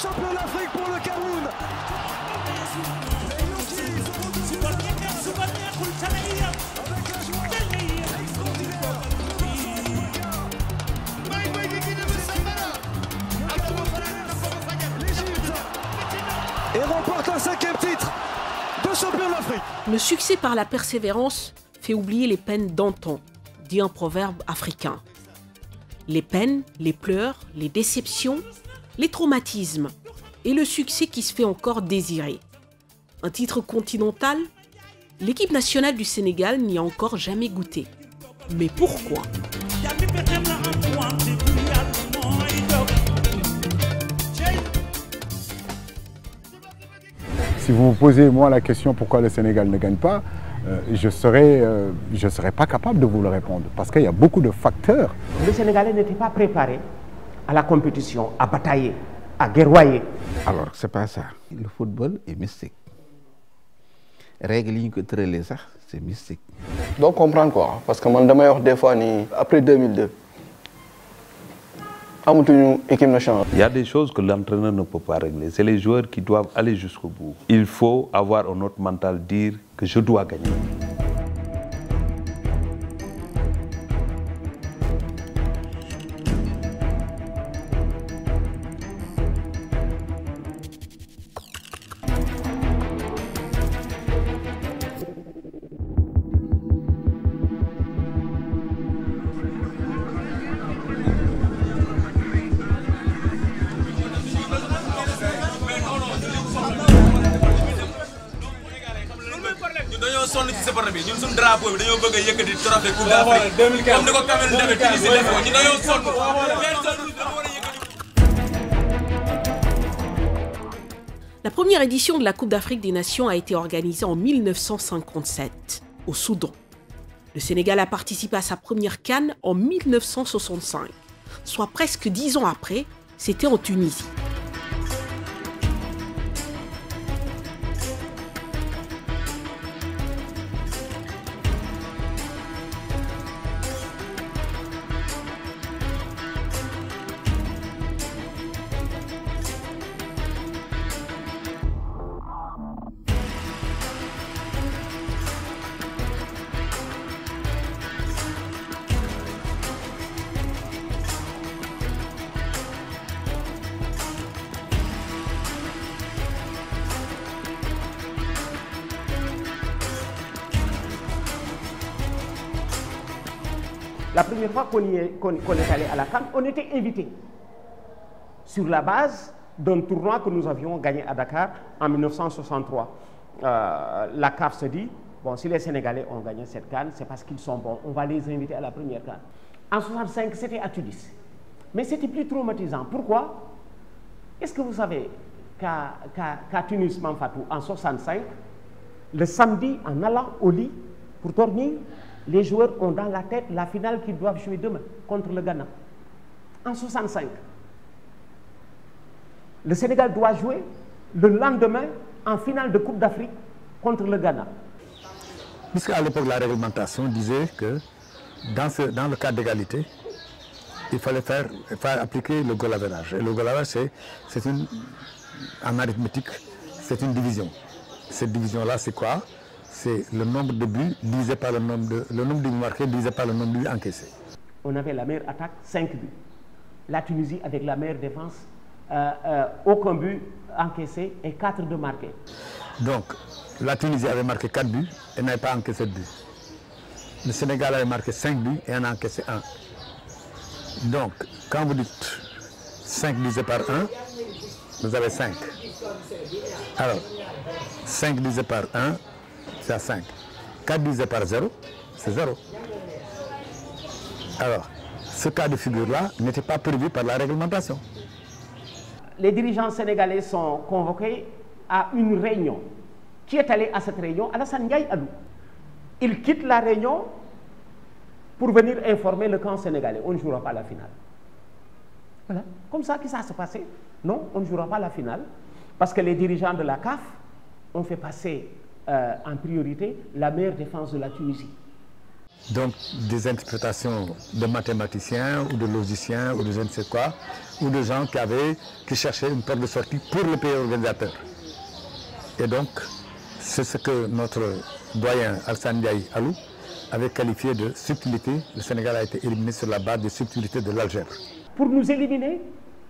champion d'Afrique pour le Cameroun. Et remporte un 5e titre de champion d'Afrique. Le succès par la persévérance fait oublier les peines d'antan, dit un proverbe africain. Les peines, les pleurs, les déceptions, les traumatismes et le succès qui se fait encore désirer. Un titre continental, l'équipe nationale du Sénégal n'y a encore jamais goûté. Mais pourquoi ? Si vous me posez moi la question pourquoi le Sénégal ne gagne pas, je serais pas capable de vous le répondre parce qu'il y a beaucoup de facteurs. Le Sénégalais n'était pas préparé à la compétition, à batailler, à guerroyer. Alors c'est pas ça. Le football est mystique. Règle yi ñu ko tëralee sax c'est mystique. Donc comprendre quoi parce que man damay wax des fois ni après 2002 amatuñu équipe nationale. Il y a des choses que l'entraîneur ne peut pas régler. C'est les joueurs qui doivent aller jusqu'au bout. Il faut avoir un autre mental, dire que je dois gagner. La première édition de la Coupe d'Afrique des Nations a été organisée en 1957, au Soudan. Le Sénégal a participé à sa première CAN en 1965, soit presque 10 ans après, c'était en Tunisie. La première fois qu'on est allé à la CAN, on était invité sur la base d'un tournoi que nous avions gagné à Dakar en 1963. La CAF se dit, bon, si les Sénégalais ont gagné cette CAN, c'est parce qu'ils sont bons, on va les inviter à la première CAN. En 65, c'était à Tunis. Mais c'était plus traumatisant. Pourquoi? Est-ce que vous savez qu'à Tunis, Mamfatou, en 65, le samedi, en allant au lit pour dormir, les joueurs ont dans la tête la finale qu'ils doivent jouer demain contre le Ghana. En 65. Le Sénégal doit jouer le lendemain en finale de Coupe d'Afrique contre le Ghana. Puisqu'à l'époque, la réglementation disait que dans le cas d'égalité, il fallait faire appliquer le goal average. Et le goal average, c'est en arithmétique, c'est une division. Cette division-là, c'est quoi? C'est le nombre de buts divisé par le nombre de buts marqués divisé par le nombre de buts encaissés. On avait la meilleure attaque, 5 buts. La Tunisie avec la meilleure défense, aucun but encaissé et 4 de marqués. Donc, la Tunisie avait marqué 4 buts et n'avait pas encaissé de buts. Le Sénégal avait marqué 5 buts et en a encaissé 1. Donc, quand vous dites 5 divisé par 1, vous avez 5. Alors, 5 divisé par 1, c'est à 5. 4 divisé par 0, c'est 0. Alors, ce cas de figure-là n'était pas prévu par la réglementation. Les dirigeants sénégalais sont convoqués à une réunion. Qui est allé à cette réunion? Alassane Ndiaye Alou. Il quitte la réunion pour venir informer le camp sénégalais. On ne jouera pas la finale. Voilà. Comme ça que ça s'est passé. Non, on ne jouera pas la finale parce que les dirigeants de la CAF ont fait passer en priorité la meilleure défense de la Tunisie. Donc des interprétations de mathématiciens ou de logiciens ou de je ne sais quoi, ou de gens qui cherchaient une porte de sortie pour le pays organisateur. Et donc, c'est ce que notre doyen Alassane Ndiaye Alou avait qualifié de subtilité. Le Sénégal a été éliminé sur la base des subtilités de l'algèbre. Pour nous éliminer,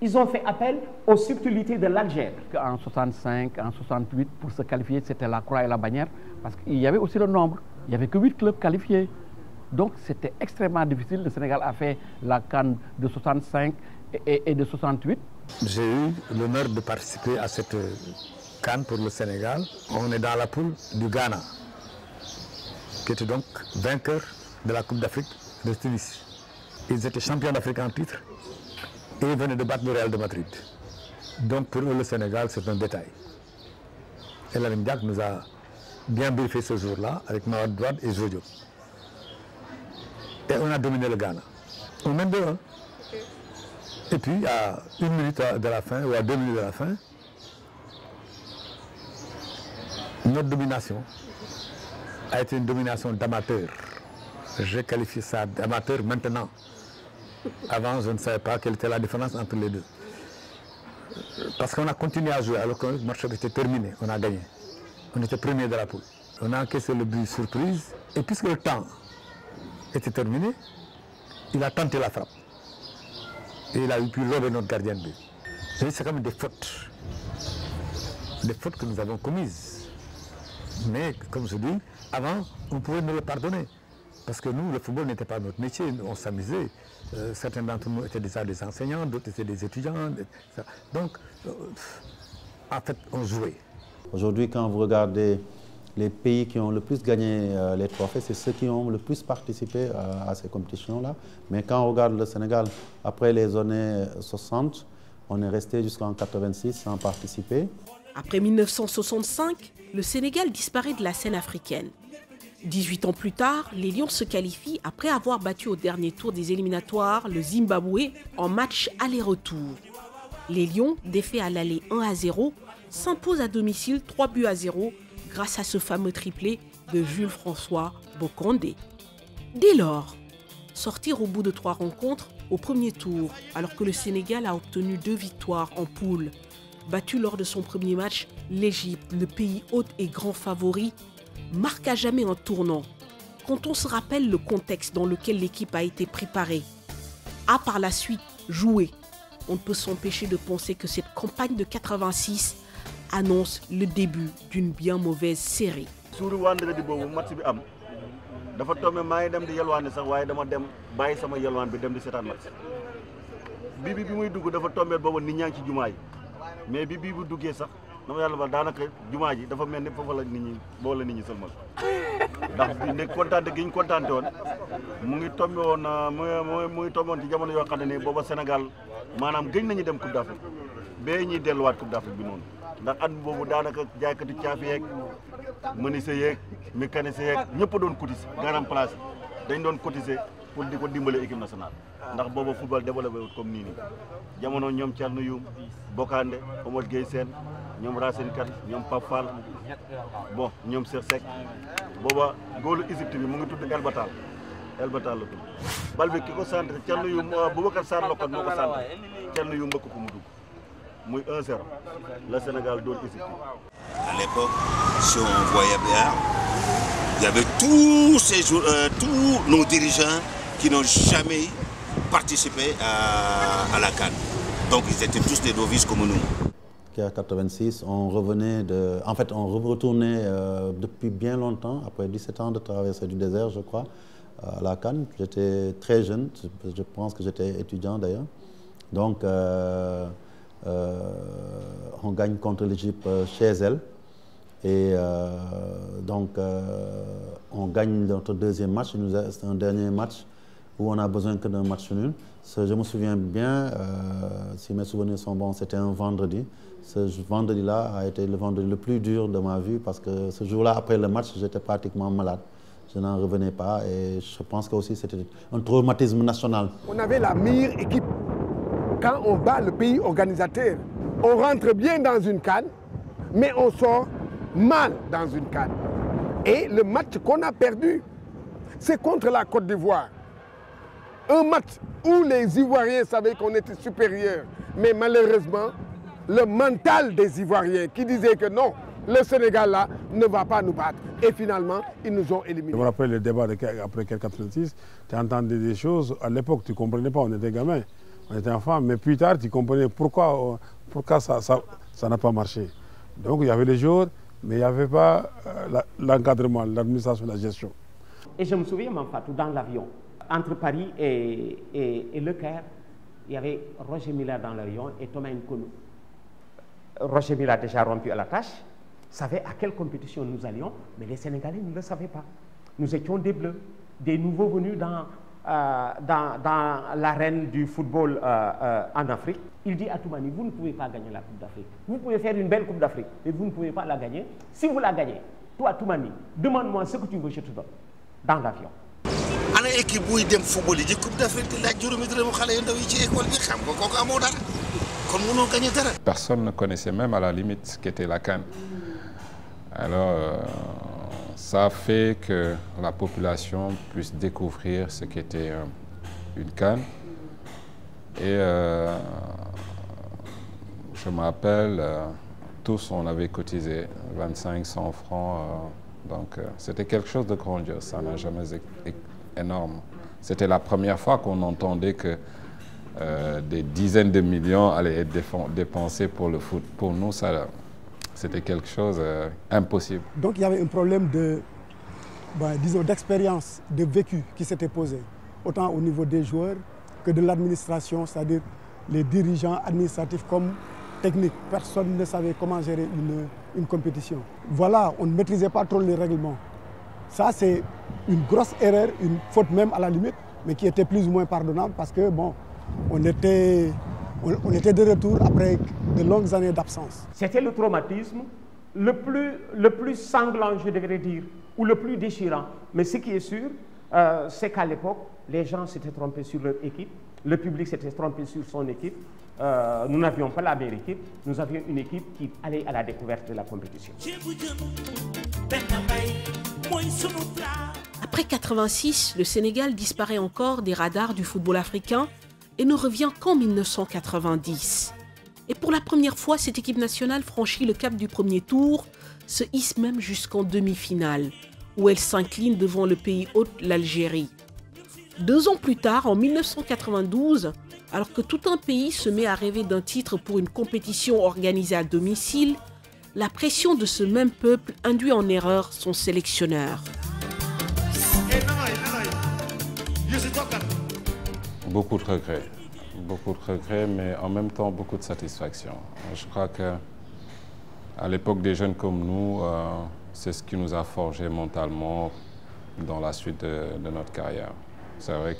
ils ont fait appel aux subtilités de l'algèbre. En 65, en 68, pour se qualifier, c'était la croix et la bannière, parce qu'il y avait aussi le nombre. Il n'y avait que 8 clubs qualifiés. Donc c'était extrêmement difficile. Le Sénégal a fait la CAN de 65 et de 68. J'ai eu l'honneur de participer à cette CAN pour le Sénégal. On est dans la poule du Ghana, qui était donc vainqueur de la Coupe d'Afrique de Tunis. Ils étaient champions d'Afrique en titre et ils venaient de battre le Real de Madrid. Donc pour eux, le Sénégal, c'est un détail. Et Lamine Diack nous a bien briefé ce jour-là avec Mawade Douad et Jojo. Et on a dominé le Ghana. On mène 2-1. Et puis, à 1 minute de la fin, ou à 2 minutes de la fin, notre domination a été une domination d'amateurs. J'ai qualifié ça d'amateur maintenant. Avant, je ne savais pas quelle était la différence entre les deux. Parce qu'on a continué à jouer alors que le match était terminé. On a gagné. On était premier de la poule. On a encaissé le but surprise. Et puisque le temps était terminé, il a tenté la frappe. Et il a pu lober notre gardien de but. C'est quand même des fautes. Des fautes que nous avons commises. Mais, comme je dis, avant, on pouvait nous le pardonner. Parce que nous, le football n'était pas notre métier, on s'amusait. Certains d'entre nous étaient déjà des enseignants, d'autres étaient des étudiants. Donc, en fait, on jouait. Aujourd'hui, quand vous regardez les pays qui ont le plus gagné les trophées, c'est ceux qui ont le plus participé à ces compétitions-là. Mais quand on regarde le Sénégal, après les années 60, on est resté jusqu'en 86 sans participer. Après 1965, le Sénégal disparaît de la scène africaine. 18 ans plus tard, les Lions se qualifient après avoir battu au dernier tour des éliminatoires le Zimbabwe en match aller-retour. Les Lions, défaits à l'aller 1-0, s'imposent à domicile 3-0 grâce à ce fameux triplé de Jules-François Bocandé. Dès lors, sortir au bout de 3 rencontres au premier tour, alors que le Sénégal a obtenu 2 victoires en poule, battu lors de son premier match l'Égypte, le pays hôte et grand favori, marque à jamais un tournant. Quand on se rappelle le contexte dans lequel l'équipe a été préparée, a par la suite joué, on ne peut s'empêcher de penser que cette campagne de 86 annonce le début d'une bien mauvaise série. dafa tombé maa ngi dem di yelwaani sax waaye dama dem bàyyi sama yelwaan bi dem di seetaan match bi muy dugg dafa tombé boobu nit ñaa ngi ci jumaa yi mais bi bu duggee sax dama yàlla ba daanaka jumaa ji dafa mel ni foofu la nit ñi boo la nit ñi sëlmal ndax bi ne kontaante gi ñu kontaante woon mu ngi tombé woon mu ngi tombé woon ci jamono yoo xam ne nii booba Sénégal maanaam gëj nañu dem Coupe d'Afrique bee ñuy delluwaat Coupe d'Afrique bi noonu ndax at boobu daanaka jaaykatu caafi yeeg menuisier yeeg mécanicien yeeg ñëpp doon cotiser garam place dañ doon cotiser pour di ko dimbale équipe nationale ndax booba football développé wut comme nii jamono ñoom Thierno Youm Bokandé Omar Gueye Sène ñoom Racine Kane ñoom Pape Fall bon ñoom Cheikh Seck booba góolu Égypte bi mu ngi tudd El Batal la tudd bal bi ki ko centré Thierno Youm Boubacar Sarr la ko moo ko centré Thierno Youm mbëkk ko mu dugg muy 1-0 le Sénégal doon Égypte. À l'époque, si on voyait bien, il y avait tous nos dirigeants qui n'ont jamais participé à la CAN. Donc ils étaient tous des novices comme nous. En 86, on revenait on retournait depuis bien longtemps, après 17 ans de traversée du désert, je crois, à la CAN. J'étais très jeune, je pense que j'étais étudiant d'ailleurs. Donc on gagne contre l'Égypte chez elle. Et donc on gagne notre deuxième match. C'est un dernier match où on a besoin que d'un match nul. Je me souviens bien, si mes souvenirs sont bons, c'était un vendredi. Ce vendredi-là a été le vendredi le plus dur de ma vie parce que ce jour-là, après le match, j'étais pratiquement malade. Je n'en revenais pas et je pense que aussi c'était un traumatisme national. On avait la meilleure équipe. Quand on bat le pays organisateur, on rentre bien dans une CAN, mais on sort mal dans une CAN. Et le match qu'on a perdu, c'est contre la Côte d'Ivoire. Un match où les Ivoiriens savaient qu'on était supérieurs. Mais malheureusement, le mental des Ivoiriens qui disait que non, le Sénégal là ne va pas nous battre. Et finalement, ils nous ont éliminés. Je me rappelle le débat après 86, tu entendais des choses, à l'époque tu ne comprenais pas, on était gamins, on était enfants, mais plus tard tu comprenais pourquoi ça n'a pas marché. Donc il y avait les joueurs, mais il n'y avait pas l'encadrement, l'administration, la gestion. Et je me souviens, Fatou, dans l'avion, entre Paris et Le Caire, il y avait Roger Mila dans l'avion et Thomas Nkonou. Roger Mila, déjà rompu à la tâche, savait à quelle compétition nous allions, mais les Sénégalais ne le savaient pas. Nous étions des Bleus, des nouveaux venus dans l'arène du football en Afrique. Il dit à Toumani, vous ne pouvez pas gagner la Coupe d'Afrique. Vous pouvez faire une belle Coupe d'Afrique, mais vous ne pouvez pas la gagner. Si vous la gagnez, toi Toumani, demande-moi ce que tu veux, je te donne, dans l'avion. ana équipe buy dem football yi Coupe d'Afrique di laaj juróomi dërëmu xale yu ndaw yi ci école bi xam nga kooku amoo dara kon mënoo gagner dara. Personne ne connaissait même à la limite ce qu'était la CAN. Alors ça a fait que la population puisse découvrir ce qu'était une CAN. Et je me rappelle, tous on avait cotisé 25-100 francs. Donc c'était quelque chose de grandiose, ça n'a jamais été énorme. C'était la première fois qu'on entendait que des dizaines de millions allaient être dépensés pour le foot. Pour nous, c'était quelque chose d'impossible. Donc il y avait un problème disons, d'expérience, de vécu qui s'était posé, autant au niveau des joueurs que de l'administration, c'est-à-dire les dirigeants administratifs comme techniques. Personne ne savait comment gérer une compétition. Voilà, on ne maîtrisait pas trop les règlements. Ça, c'est une grosse erreur, une faute même à la limite, mais qui était plus ou moins pardonnable parce que, bon, on était de retour après de longues années d'absence. C'était le traumatisme le plus sanglant, je devrais dire, ou le plus déchirant. Mais ce qui est sûr, c'est qu'à l'époque, les gens s'étaient trompés sur leur équipe, le public s'était trompé sur son équipe. Nous n'avions pas la meilleure équipe, nous avions une équipe qui allait à la découverte de la compétition. Après 86, le Sénégal disparaît encore des radars du football africain et ne revient qu'en 1990. Et pour la première fois, cette équipe nationale franchit le cap du premier tour, se hisse même jusqu'en demi-finale, où elle s'incline devant le pays hôte, l'Algérie. 2 ans plus tard, en 1992, alors que tout un pays se met à rêver d'un titre pour une compétition organisée à domicile, la pression de ce même peuple induit en erreur son sélectionneur. Beaucoup de regrets, mais en même temps beaucoup de satisfaction. Je crois qu'à l'époque des jeunes comme nous, c'est ce qui nous a forgé mentalement dans la suite de notre carrière. C'est vrai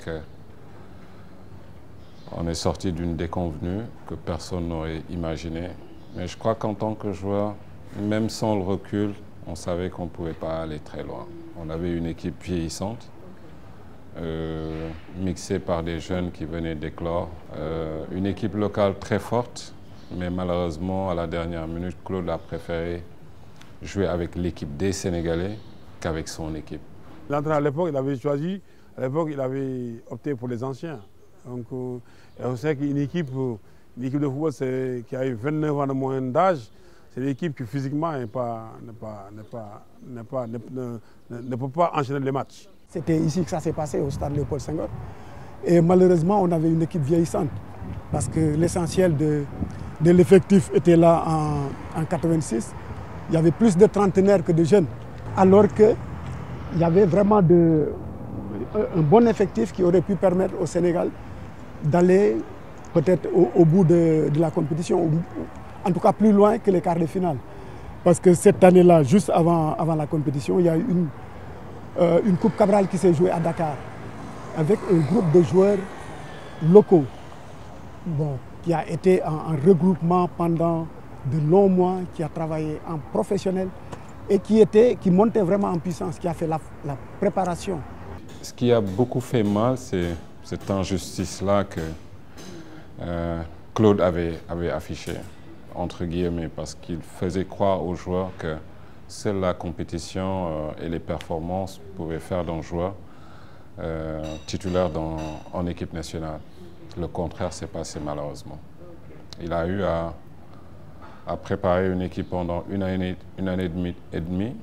qu'on est sorti d'une déconvenue que personne n'aurait imaginée. Mais je crois qu'en tant que joueur, même sans le recul, on savait qu'on ne pouvait pas aller très loin. On avait une équipe vieillissante, mixée par des jeunes qui venaient d'éclore. Une équipe locale très forte, mais malheureusement, à la dernière minute, Claude a préféré jouer avec l'équipe des Sénégalais qu'avec son équipe. L'entraîneur à l'époque, il avait choisi, à l'époque, il avait opté pour les anciens. Donc, on sait qu'une équipe de football qui a eu 29 ans de moyenne d'âge, c'est l'équipe qui physiquement ne peut pas enchaîner les matchs. C'était ici que ça s'est passé, au stade Léopold Senghor. Et malheureusement, on avait une équipe vieillissante, parce que l'essentiel de l'effectif était là en 86. Il y avait plus de trentenaires que de jeunes, alors qu'il y avait vraiment un bon effectif qui aurait pu permettre au Sénégal d'aller peut-être au bout de la compétition, ou en tout cas plus loin que les quarts de finale. Parce que cette année-là, juste avant la compétition, il y a eu une Coupe Cabral qui s'est jouée à Dakar, avec un groupe de joueurs locaux, qui a été en regroupement pendant de longs mois, qui a travaillé en professionnel et qui montait vraiment en puissance, qui a fait la préparation. Ce qui a beaucoup fait mal, c'est cette injustice-là que Claude avait affichée, entre guillemets, parce qu'il faisait croire aux joueurs que seule la compétition et les performances pouvaient faire d'un joueur titulaire en équipe nationale. Le contraire s'est passé malheureusement. Il a eu à préparer une équipe pendant une année et demie,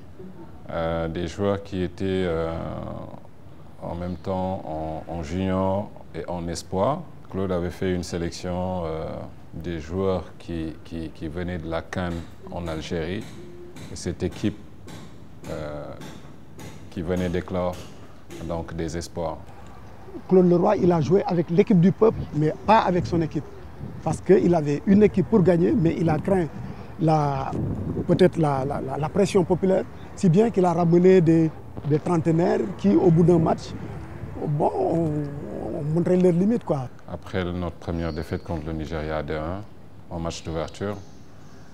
des joueurs qui étaient en même temps en junior et en espoir. Claude avait fait une sélection des joueurs qui venaient de la CAN en Algérie. Et cette équipe qui venait d'éclore donc des espoirs. Claude Leroy, il a joué avec l'équipe du peuple, mais pas avec son équipe. Parce qu'il avait une équipe pour gagner, mais il a craint peut-être la pression populaire, si bien qu'il a ramené des trentenaires qui, au bout d'un match, bon, ont montré leurs limites, quoi. Après notre première défaite contre le Nigeria 2-1, en match d'ouverture,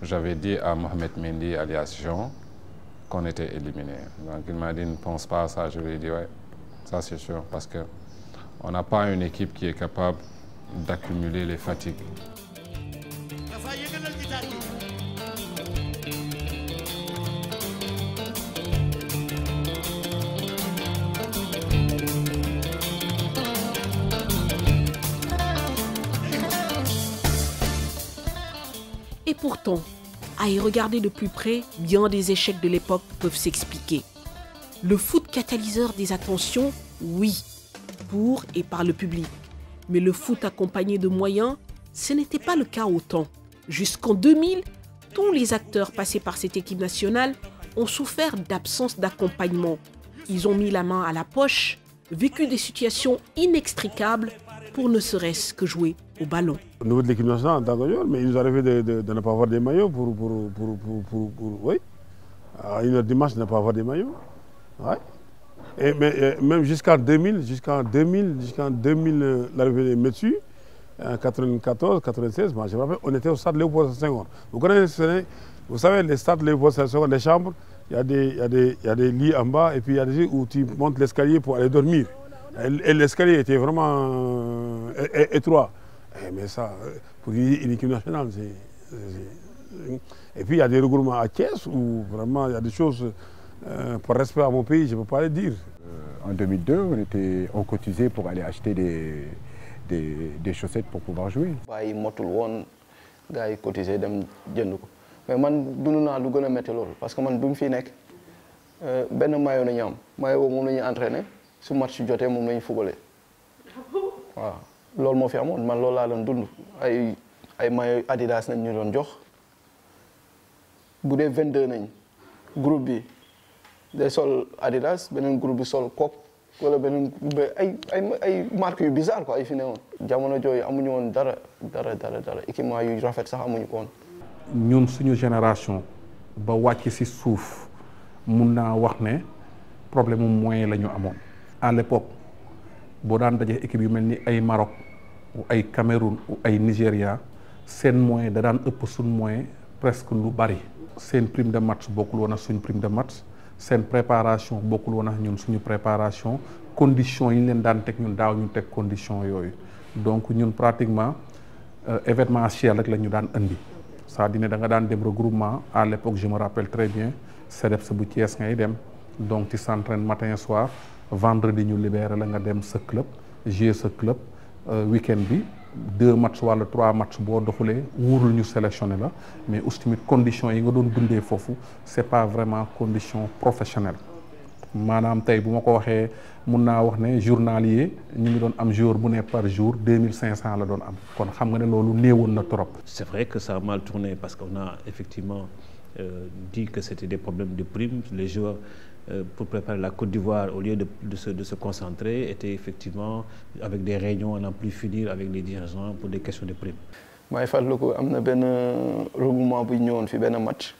j'avais dit à Mohamed Mendy, alias Jean, qu'on était éliminé. Donc il m'a dit, ne pense pas à ça. Je lui ai dit, ouais, ça c'est sûr, parce qu'on n'a pas une équipe qui est capable d'accumuler les fatigues. Et pourtant, à y regarder de plus près, bien des échecs de l'époque peuvent s'expliquer. Le foot catalyseur des attentions, oui, pour et par le public. Mais le foot accompagné de moyens, ce n'était pas le cas autant. Jusqu'en 2000, tous les acteurs passés par cette équipe nationale ont souffert d'absence d'accompagnement. Ils ont mis la main à la poche, vécu des situations inextricables pour ne serait-ce que jouer au ballon. Au niveau de l'équipe nationale, en tant que joueur, mais il nous arrivait de ne pas avoir des maillots oui. À 1h du match, de ne pas avoir des maillots. Ouais. Mais même jusqu'en 2000, l'arrivée de Metsu, en 94, 96, moi, je me rappelle, on était au stade Léopold Sédar Senghor. Vous savez, les stades Léopold Sédar Senghor, les chambres, il y a des lits en bas et puis il y a des lits où tu montes l'escalier pour aller dormir. Et l'escalier était vraiment étroit. Mais ça, pour une équipe nationale, Et puis il y a des regroupements à Thiès où vraiment il y a des choses, par respect à mon pays, je ne peux pas les dire. En 2002, on cotisait pour aller acheter des chaussettes pour pouvoir jouer. waaye motul woon gars yi cotisé dem jënd ko mais man dund naa lu gën a métti loolu parce que man bi mu fi nekk benn maillot nañu am maillot boobu moom la ñuy entraîné su match jotee moom la ñu fubalee waaw loolu moo fi amoon man loolu laa doon dund ay maillot Adidas nañ ñu doon jox bu dee 22 nañ groupe bi day sol Adidas beneen groupe bi sol Coke wala beneen ay marques yu bizarre quoi ay fi ne woon jamono jooyu amuñu woon dara équipement yu rafet sax amuñu ko woon. ñun suñu génération ba wàcc ci suuf mun naa wax ne problème mu moyen la ñu amoon. à l'époque boo daan dajee équipe yu mel ni ay Maroc ou ay Cameroun ou ay Nigéria seen moyen da daan ëpp suñ moyen presque lu bari. seen prime de match bokkul woon ak suñ prime de match. seen préparation bokkul woon ak ñun suñu préparation conditions yi ñu leen daan teg ñun daaw ñu teg conditions yooyu donc ñun pratiquement événementiel rek la ñu daan indi c'est-à-dire ne da nga daan dem regroupement à l'époque je me rappelle très bien CEDEPS bu Thiès ngay dem donc tu s'entraînes matin soir vendredi ñu libéré la nga dem sa club jouer sa club week-end bi 2 matchs wala 3 matchs boo doxulee wóorul ñu sélectionné la mais aussi tamit conditions yi nga doon dundee foofu c'est pas vraiment condition professionnelle maanaam tey bu ma ko waxee mun naa wax ne journalier ñu ngi doon am jour bu ne par jour 2500 la doon am kon xam nga ne loolu néewoon na trop. C'est vrai que ça a mal tourné parce qu'on a effectivement dit que c'était des problèmes de primes. Les joueurs pour préparer la Côte d'Ivoire, au lieu de se concentrer, étaient effectivement avec des réunions à n'en plus finir avec les dirigeants pour des questions de primes. maay fàttaliku am na benn regroupement bu ñëwoon fi benn match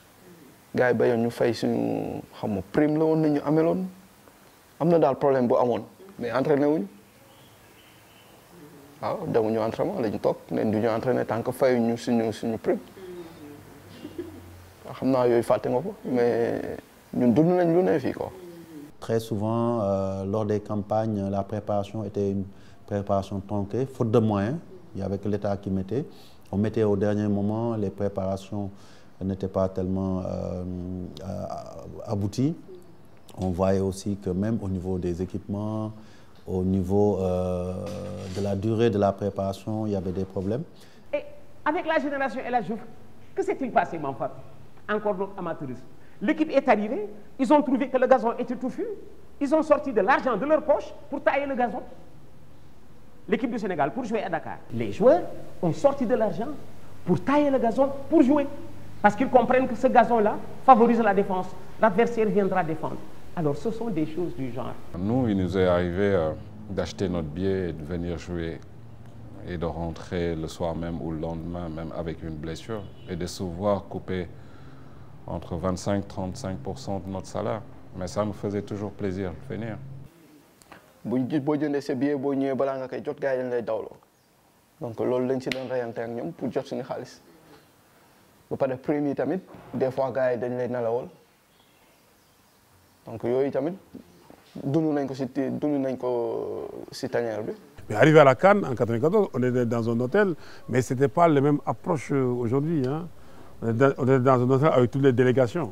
gars yi bayoon ñu fay suñu xam nga prime la woon nañu ameloon am na daal problème bu amoon mais entraîné wuñu waaw demuñu entraînement lañu toog ne du ñu entraîné tant que fayuñu suñu prime xam naa yooyu fàtte nga ko mais ñun dund nañ lu ne fii quoi. Très souvent, lors des campagnes, la préparation était une préparation tronquée, faute de moyens. Il y avait que l'État qui mettait. On mettait au dernier moment les préparations n'était pas tellement aboutie. On voyait aussi que même au niveau des équipements, au niveau de la durée de la préparation, il y avait des problèmes. Et avec la génération El Hadji Diouf, que s'est-il passé, mon frère? Encore notre amateurisme. L'équipe est arrivée, ils ont trouvé que le gazon était touffu, ils ont sorti de l'argent de leur poche pour tailler le gazon. L'équipe du Sénégal, pour jouer à Dakar, les joueurs ont sorti de l'argent pour tailler le gazon, pour jouer. Parce qu'ils comprennent que ce gazon-là favorise la défense. L'adversaire viendra défendre. Alors ce sont des choses du genre. Nous, il nous est arrivé d'acheter notre billet et de venir jouer et de rentrer le soir même ou le lendemain même avec une blessure et de se voir couper entre 25 et 35% de notre salaire. Mais ça nous faisait toujours plaisir de venir. boo jëndee sa billet boo ñëwee balaa nga koy jot gars yi dañ lay dawloo donc loolu lañ ci doon reyante ak ñoom pour jot suñu xaalis ba pare prime yi tamit des fois gars yi dañ lay nelawal donc yooyu tamit dund nañ ko ci tanière bi. Mais arrivé à la CAN en 94, on était dans un hôtel, mais ce n'était pas la même approche aujourd'hui. Hein. On était dans un hôtel avec toutes les délégations.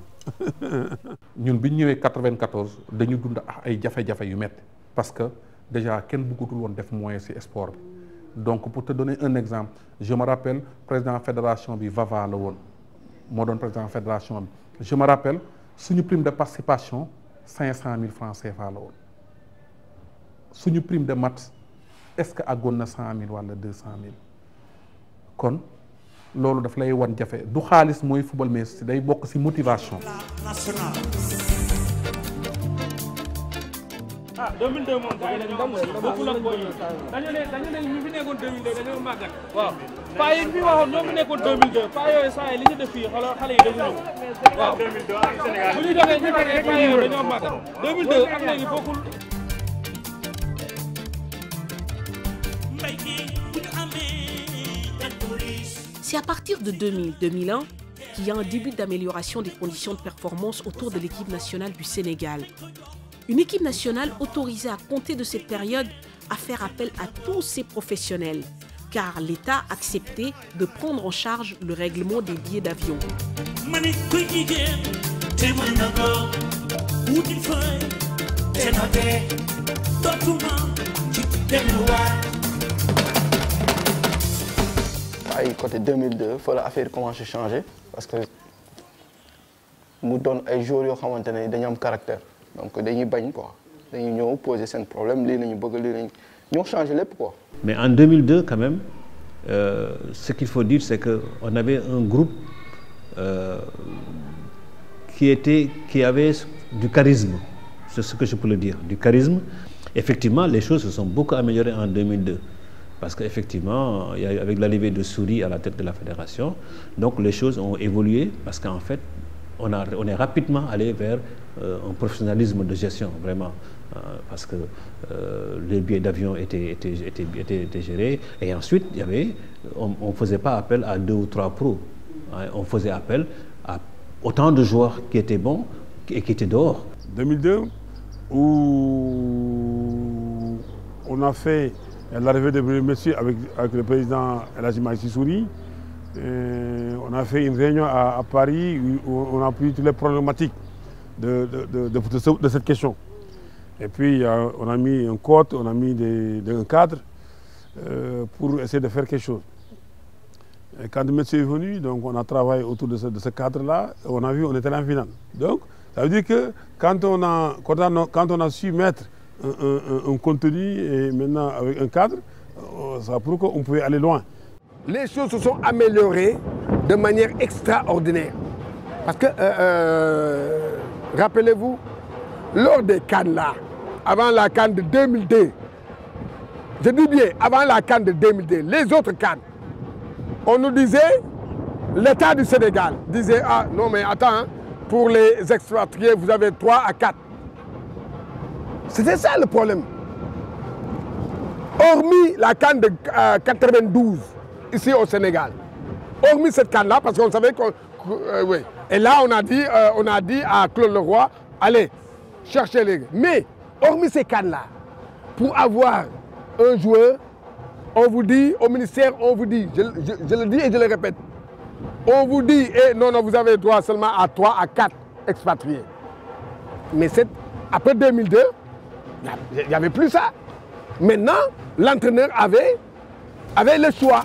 Ñun bi ñu ñëwee 94 dañu dund ay jafe-jafe yu métti parce que déjà kenn bëggatul woon def moyen ci sport bi donc pour te donner un exemple je me rappelle président fédération bi Vava la woon moo doon président fédération bi je me rappelle suñu prime de participation 500 000 francs CFA la woon suñu prime de match est-ce que àggoon na 100 000 wala 200 000 kon loolu daf lay wan jafe du xaalis mooy football mais si day bokk ci motivation. ah 2002 moom gars yi dañoo bokkul ak booy yi dañu ne ñu fi nekkoon 2002 dañoo màggat. waaw paa yi fi waxoon ñoo fi nekkoon 2002 paa yooyu saa yi li ñu def fii xoolal xale yi dañu ñëw waaw bu ñu joxee ñu fekkee paa yooyu dañoo màggat 2002 ak léegi bokkul. C'est à partir de 2000-2001 qu'il y a un début d'amélioration des conditions de performance autour de l'équipe nationale du Sénégal. Une équipe nationale autorisée à compter de cette période à faire appel à tous ces professionnels, car l'État acceptait de prendre en charge le règlement des billets d'avion. ay côté 2002 fa la affaire commencé changer parce que mu doon ay joueurs yoo xamante ne dañu am caractère donc dañuy bañ quoi dañuy ñëw poser seen problème lii lañu bëgg lii lañu ñoo changé lépp quoi. Mais en 2002 quand même ce qu'il faut dire c'est que on avait un groupe qui avait du charisme, c'est ce que je peux le dire, du charisme. Effectivement, les choses se sont beaucoup améliorées en 2002. Parce qu'effectivement, avec l'arrivée de Souris à la tête de la fédération, donc les choses ont évolué parce qu'en fait, on est rapidement allé vers un professionnalisme de gestion, vraiment. Parce que les billets d'avion étaient gérés. Et ensuite, on ne faisait pas appel à 2 ou 3 pros. Hein, on faisait appel à autant de joueurs qui étaient bons et qui étaient dehors. 2002, où on a fait l'arrivée de monsieur avec le président El Hadji Malick Sy Souris. On a fait une réunion à Paris où on a pris toutes les problématiques de cette question. Et puis on a mis un code, on a mis un cadre pour essayer de faire quelque chose. Et quand le monsieur est venu, donc on a travaillé autour de ce cadre-là, on a vu on était là en finale. Donc ça veut dire que quand on a su mettre un contenu et maintenant avec un cadre, ça prouve qu'on pouvait aller loin. Les choses se sont améliorées de manière extraordinaire. Parce que, rappelez-vous, lors des CAN là, avant la CAN de 2002, je dis bien avant la CAN de 2002, les autres CAN, on nous disait, l'État du Sénégal disait, ah non mais attends, hein, pour les expatriés, vous avez 3 à 4. C'était ça le problème. Hormis la CAN de 92, ici au Sénégal, hormis cette CAN-là, parce qu'on savait qu'on... oui. Et là, on a dit à Claude Leroy, allez, cherchez les gars. Mais, hormis ces CAN-là, pour avoir un joueur, on vous dit, au ministère, on vous dit, je le dis et je le répète, on vous dit, eh, non, vous avez droit seulement à 3 à 4 expatriés. Mais après 2002, il n'y avait plus ça. Maintenant, l'entraîneur avait le choix.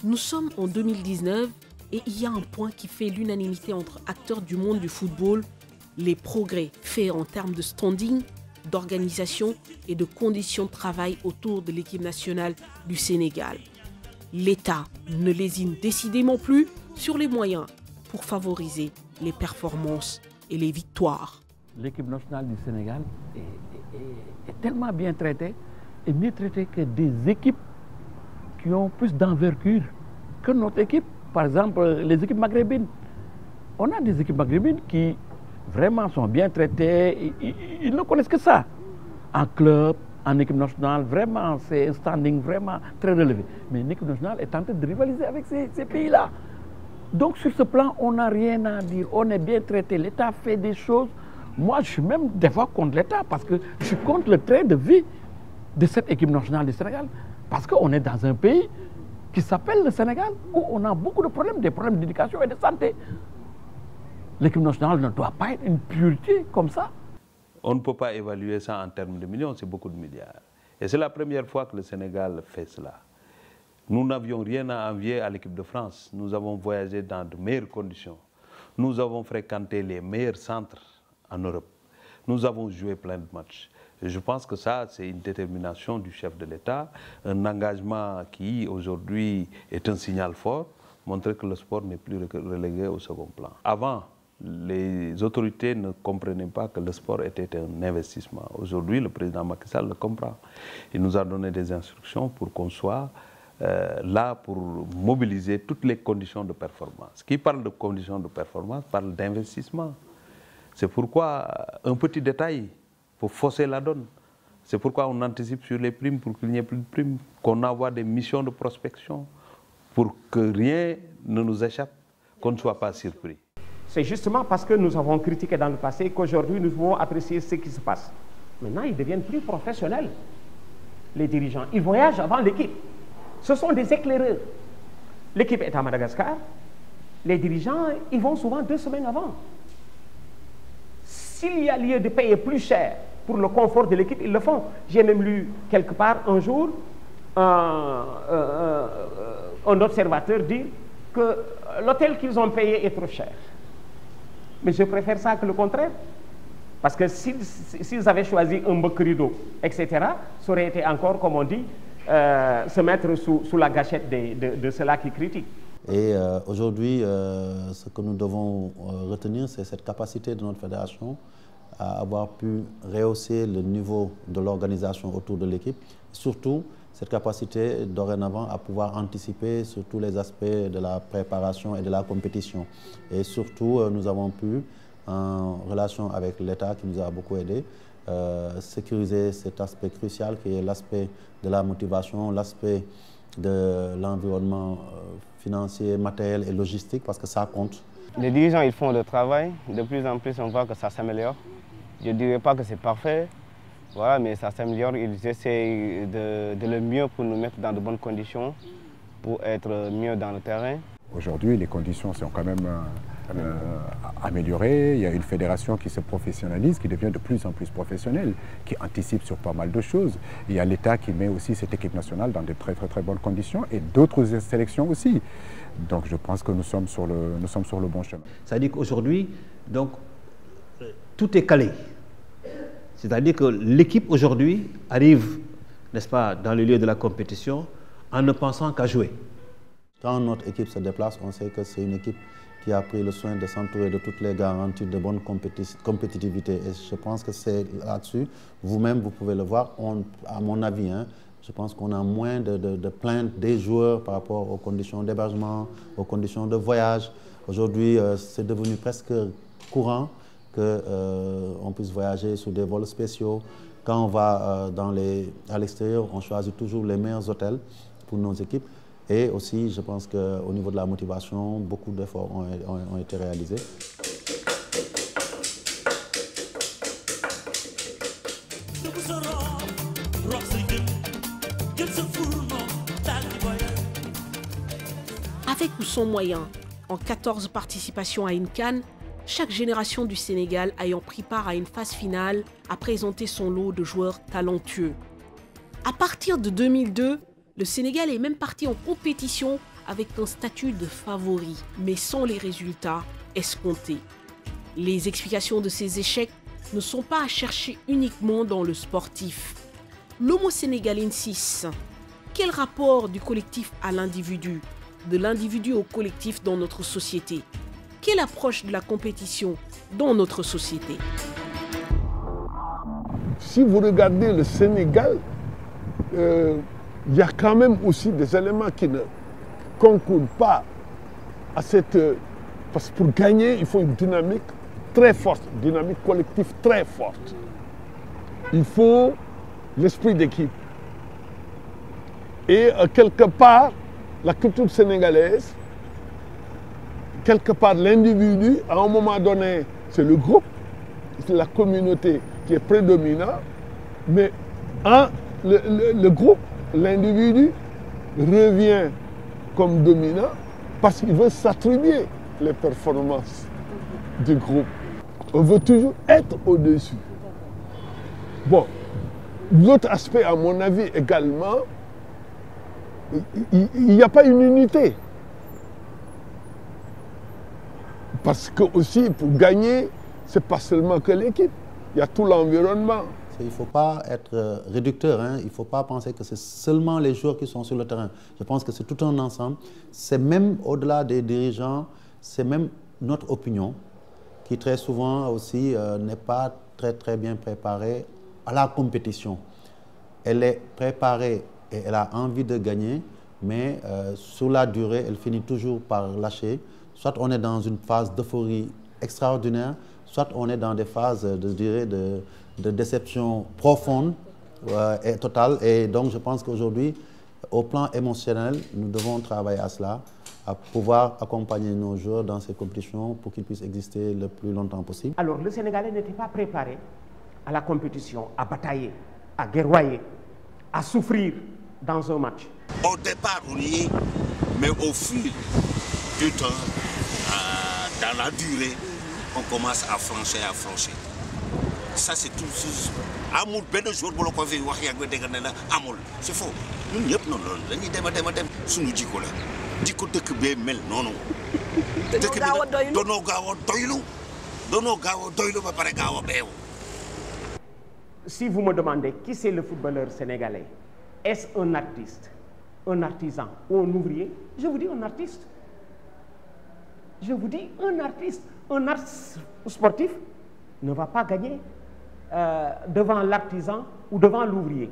Nous sommes en 2019 et il y a un point qui fait l'unanimité entre acteurs du monde du football, les progrès faits en termes de standing, d'organisation et de conditions de travail autour de l'équipe nationale du Sénégal. L'État ne lésine décidément plus sur les moyens pour favoriser les performances et les victoires. L'équipe nationale du Sénégal est tellement bien traitée et mieux traitée que des équipes qui ont plus d'envergure que notre équipe. Par exemple, les équipes maghrébines. On a des équipes maghrébines qui vraiment sont bien traitées. Ils ne connaissent que ça. En club, en équipe nationale, vraiment, c'est un standing vraiment très relevé. Mais l'équipe nationale est en train de rivaliser avec ces pays-là. Donc sur ce plan, on n'a rien à dire. On est bien traité. L'État fait des choses. Moi, je suis même des fois contre l'État parce que je suis contre le train de vie de cette équipe nationale du Sénégal. Parce qu'on est dans un pays qui s'appelle le Sénégal, où on a beaucoup de problèmes, des problèmes d'éducation et de santé. L'équipe nationale ne doit pas être une priorité comme ça. On ne peut pas évaluer ça en termes de millions, c'est beaucoup de milliards. Et c'est la première fois que le Sénégal fait cela. Nous n'avions rien à envier à l'équipe de France. Nous avons voyagé dans de meilleures conditions. Nous avons fréquenté les meilleurs centres en Europe. Nous avons joué plein de matchs. Et je pense que ça, c'est une détermination du chef de l'État, un engagement qui, aujourd'hui, est un signal fort, montrer que le sport n'est plus relégué au second plan. Avant, les autorités ne comprenaient pas que le sport était un investissement. Aujourd'hui, le président Macky Sall le comprend. Il nous a donné des instructions pour qu'on soit là pour mobiliser toutes les conditions de performance. Qui parle de conditions de performance parle d'investissement. C'est pourquoi un petit détail pour fausser la donne. C'est pourquoi on anticipe sur les primes pour qu'il n'y ait plus de primes, qu'on envoie des missions de prospection pour que rien ne nous échappe, qu'on ne soit pas surpris. C'est justement parce que nous avons critiqué dans le passé qu'aujourd'hui nous pouvons apprécier ce qui se passe. Maintenant, ils deviennent plus professionnels, les dirigeants. Ils voyagent avant l'équipe. Ce sont des éclaireurs. L'équipe est à Madagascar. Les dirigeants, ils vont souvent 2 semaines avant. S'il y a lieu de payer plus cher pour le confort de l'équipe, ils le font. J'ai même lu quelque part un jour un observateur dire que l'hôtel qu'ils ont payé est trop cher. Mais je préfère ça que le contraire. Parce que s'ils avaient choisi un beau rideau, etc., ça aurait été encore, comme on dit, se mettre sous la gâchette de ceux-là qui critiquent. Et aujourd'hui, ce que nous devons retenir, c'est cette capacité de notre fédération à avoir pu rehausser le niveau de l'organisation autour de l'équipe. Surtout, cette capacité dorénavant à pouvoir anticiper sur tous les aspects de la préparation et de la compétition. Et surtout, nous avons pu, en relation avec l'État qui nous a beaucoup aidés, sécuriser cet aspect crucial qui est l'aspect de la motivation, l'aspect de l'environnement financier, matériel et logistique, parce que ça compte. Les dirigeants, ils font le travail. De plus en plus, on voit que ça s'améliore. Je ne dirais pas que c'est parfait, voilà, mais ça s'améliore. Ils essaient de le mieux pour nous mettre dans de bonnes conditions, pour être mieux dans le terrain. Aujourd'hui, les conditions sont quand même améliorées. Il y a une fédération qui se professionnalise, qui devient de plus en plus professionnelle, qui anticipe sur pas mal de choses. Il y a l'État qui met aussi cette équipe nationale dans de très bonnes conditions et d'autres sélections aussi. Donc je pense que nous sommes sur le bon chemin. C'est-à-dire qu'aujourd'hui, donc, tout est calé. C'est-à-dire que l'équipe aujourd'hui arrive, n'est-ce pas, dans le lieu de la compétition en ne pensant qu'à jouer. Quand notre équipe se déplace, on sait que c'est une équipe qui a pris le soin de s'entourer de toutes les garanties de bonne compétitivité. Et je pense que c'est là-dessus, vous-même, vous pouvez le voir, à mon avis, je pense qu'on a moins de plaintes des joueurs par rapport aux conditions d'hébergement, aux conditions de voyage. Aujourd'hui, c'est devenu presque courant qu'on puisse voyager sur des vols spéciaux. Quand on va à l'extérieur, on choisit toujours les meilleurs hôtels pour nos équipes. Et aussi, je pense qu'au niveau de la motivation, beaucoup d'efforts ont été réalisés. Avec ou sans moyens, en 14 participations à une CAN, chaque génération du Sénégal ayant pris part à une phase finale a présenté son lot de joueurs talentueux. À partir de 2002, le Sénégal est même parti en compétition avec un statut de favori, mais sans les résultats escomptés. Les explications de ces échecs ne sont pas à chercher uniquement dans le sportif. L'Homo sénégalensis, quel rapport du collectif à l'individu, de l'individu au collectif dans notre société? Quelle approche de la compétition dans notre société? Si vous regardez le Sénégal, il y a quand même aussi des éléments qui ne concourent pas à cette... Parce que pour gagner, il faut une dynamique très forte, une dynamique collective très forte. Il faut l'esprit d'équipe. Et quelque part, la culture sénégalaise, quelque part l'individu, à un moment donné, c'est le groupe, c'est la communauté qui est prédominante, mais le groupe, l'individu revient comme dominant parce qu'il veut s'attribuer les performances du groupe. On veut toujours être au-dessus. Bon, l'autre aspect, à mon avis, également, il n'y a pas une unité. Parce que aussi, pour gagner, ce n'est pas seulement que l'équipe, il y a tout l'environnement. Il ne faut pas être réducteur, hein. Il ne faut pas penser que c'est seulement les joueurs qui sont sur le terrain. Je pense que c'est tout un ensemble. C'est même au-delà des dirigeants, c'est même notre opinion qui très souvent aussi n'est pas très bien préparée à la compétition. Elle est préparée et elle a envie de gagner, mais sur la durée, elle finit toujours par lâcher. Soit on est dans une phase d'euphorie extraordinaire, soit on est dans des phases, je dirais, de déception profonde et totale. Et donc, je pense qu'aujourd'hui, au plan émotionnel, nous devons travailler à cela, à pouvoir accompagner nos joueurs dans ces compétitions pour qu'ils puissent exister le plus longtemps possible. Alors, le Sénégalais n'était pas préparé à la compétition, à batailler, à guerroyer, à souffrir dans un match. Au départ, on y est, mais au fil du temps, dans la durée, on commence à franchir, Ça, c'est tout. Amour, ben jour, pour le coup, c'est faux. Nous n'y sommes pas, nous sommes diko la. Diko de Kébé mel, non. Dono gawa doylu, ba pare gawa beew. Si vous me demandez qui c'est le footballeur sénégalais, est-ce un artiste, un artisan ou un ouvrier? Je vous dis un artiste. Je vous dis un artiste. Un artiste sportif ne va pas gagner devant l'artisan ou devant l'ouvrier.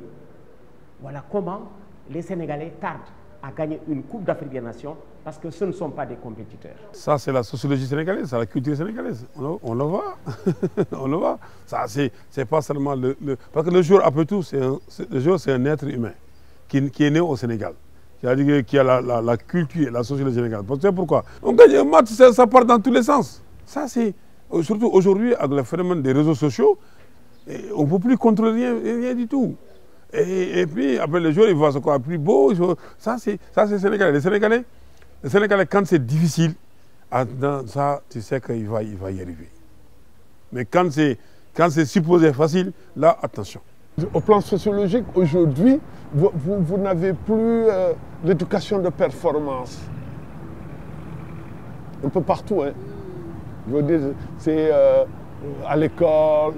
Voilà comment les Sénégalais tardent à gagner une Coupe d'Afrique des Nations parce que ce ne sont pas des compétiteurs. Ça, c'est la sociologie sénégalaise, c'est la culture sénégalaise. On le voit. On le voit. Ça, c'est pas seulement parce que le joueur, après tout, le joueur, c'est un être humain qui est né au Sénégal. Qui a la culture et la sociologie sénégalaise. C'est pourquoi on gagne un match, ça part dans tous les sens. Ça, c'est surtout aujourd'hui, avec le phénomène des réseaux sociaux, on ne peut plus contrôler rien du tout. Et puis, après, les joueurs, ils voient ce qu'on a plus beau. Ça, c'est Sénégalais. Les Sénégalais, quand c'est difficile, ça, tu sais qu'il va y arriver. Mais quand c'est supposé facile, là, attention. Au plan sociologique, aujourd'hui, vous n'avez plus l'éducation de performance. Un peu partout, hein. Je veux dire, c'est à l'école,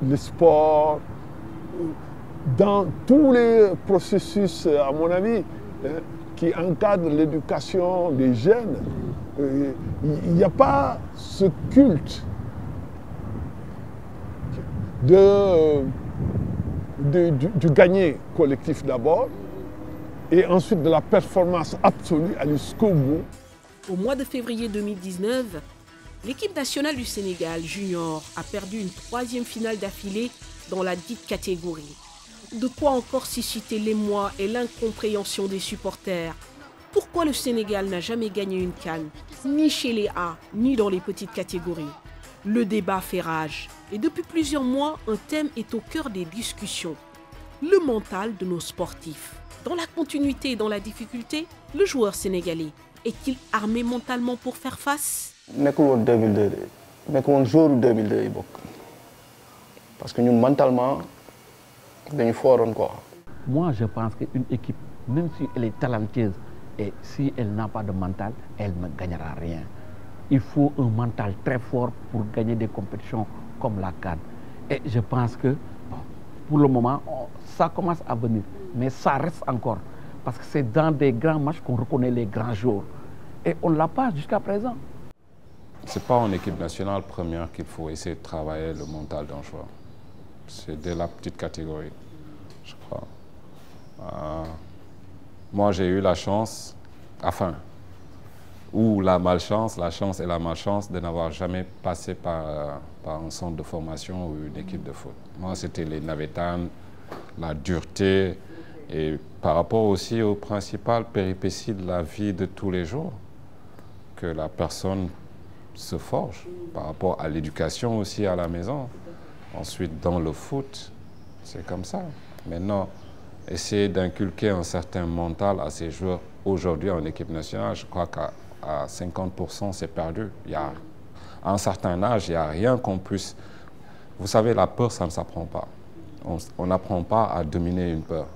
le sport, dans tous les processus, à mon avis, qui encadrent l'éducation des jeunes. Il n'y a pas ce culte du gagner collectif d'abord et ensuite de la performance absolue à jusqu'au bout. Au mois de février 2019, l'équipe nationale du Sénégal junior a perdu une 3e finale d'affilée dans la dite catégorie. De quoi encore susciter l'émoi et l'incompréhension des supporters. Pourquoi le Sénégal n'a jamais gagné une CAN, ni chez les A, ni dans les petites catégories? Le débat fait rage et depuis plusieurs mois, un thème est au cœur des discussions. le mental de nos sportifs. Dans la continuité et dans la difficulté, le joueur sénégalais est-il armé mentalement pour faire face? nekkul woon 2002 de nekkul woon jour 2002 yi bokk parce que ñun mentalement dañu fooroon quoi. Moi, je pense qu'une équipe, même si elle est talentueuse et si elle n'a pas de mental, elle ne gagnera rien. Il faut un mental très fort pour gagner des compétitions comme la CAN. Et je pense que pour le moment, ça commence à venir, mais ça reste encore. Parce que c'est dans des grands matchs qu'on reconnaît les grands joueurs. Et on ne l'a pas jusqu'à présent. Ce n'est pas en équipe nationale première qu'il faut essayer de travailler le mental d'un joueur. C'est de la petite catégorie, je crois. Moi, j'ai eu la chance, enfin, ou la malchance, la chance et la malchance de n'avoir jamais passé par un centre de formation ou une équipe de foot. Moi, c'était les navétanes, la dureté, et par rapport aussi aux principales péripéties de la vie de tous les jours, que la personne se forge, par rapport à l'éducation aussi à la maison. Ensuite, dans le foot, c'est comme ça. Maintenant, essayer d'inculquer un certain mental à ces joueurs aujourd'hui en équipe nationale, je crois qu'à 50%, c'est perdu. À un certain âge, il n'y a rien qu'on puisse... Vous savez, la peur, ça ne s'apprend pas. On n'apprend pas à dominer une peur.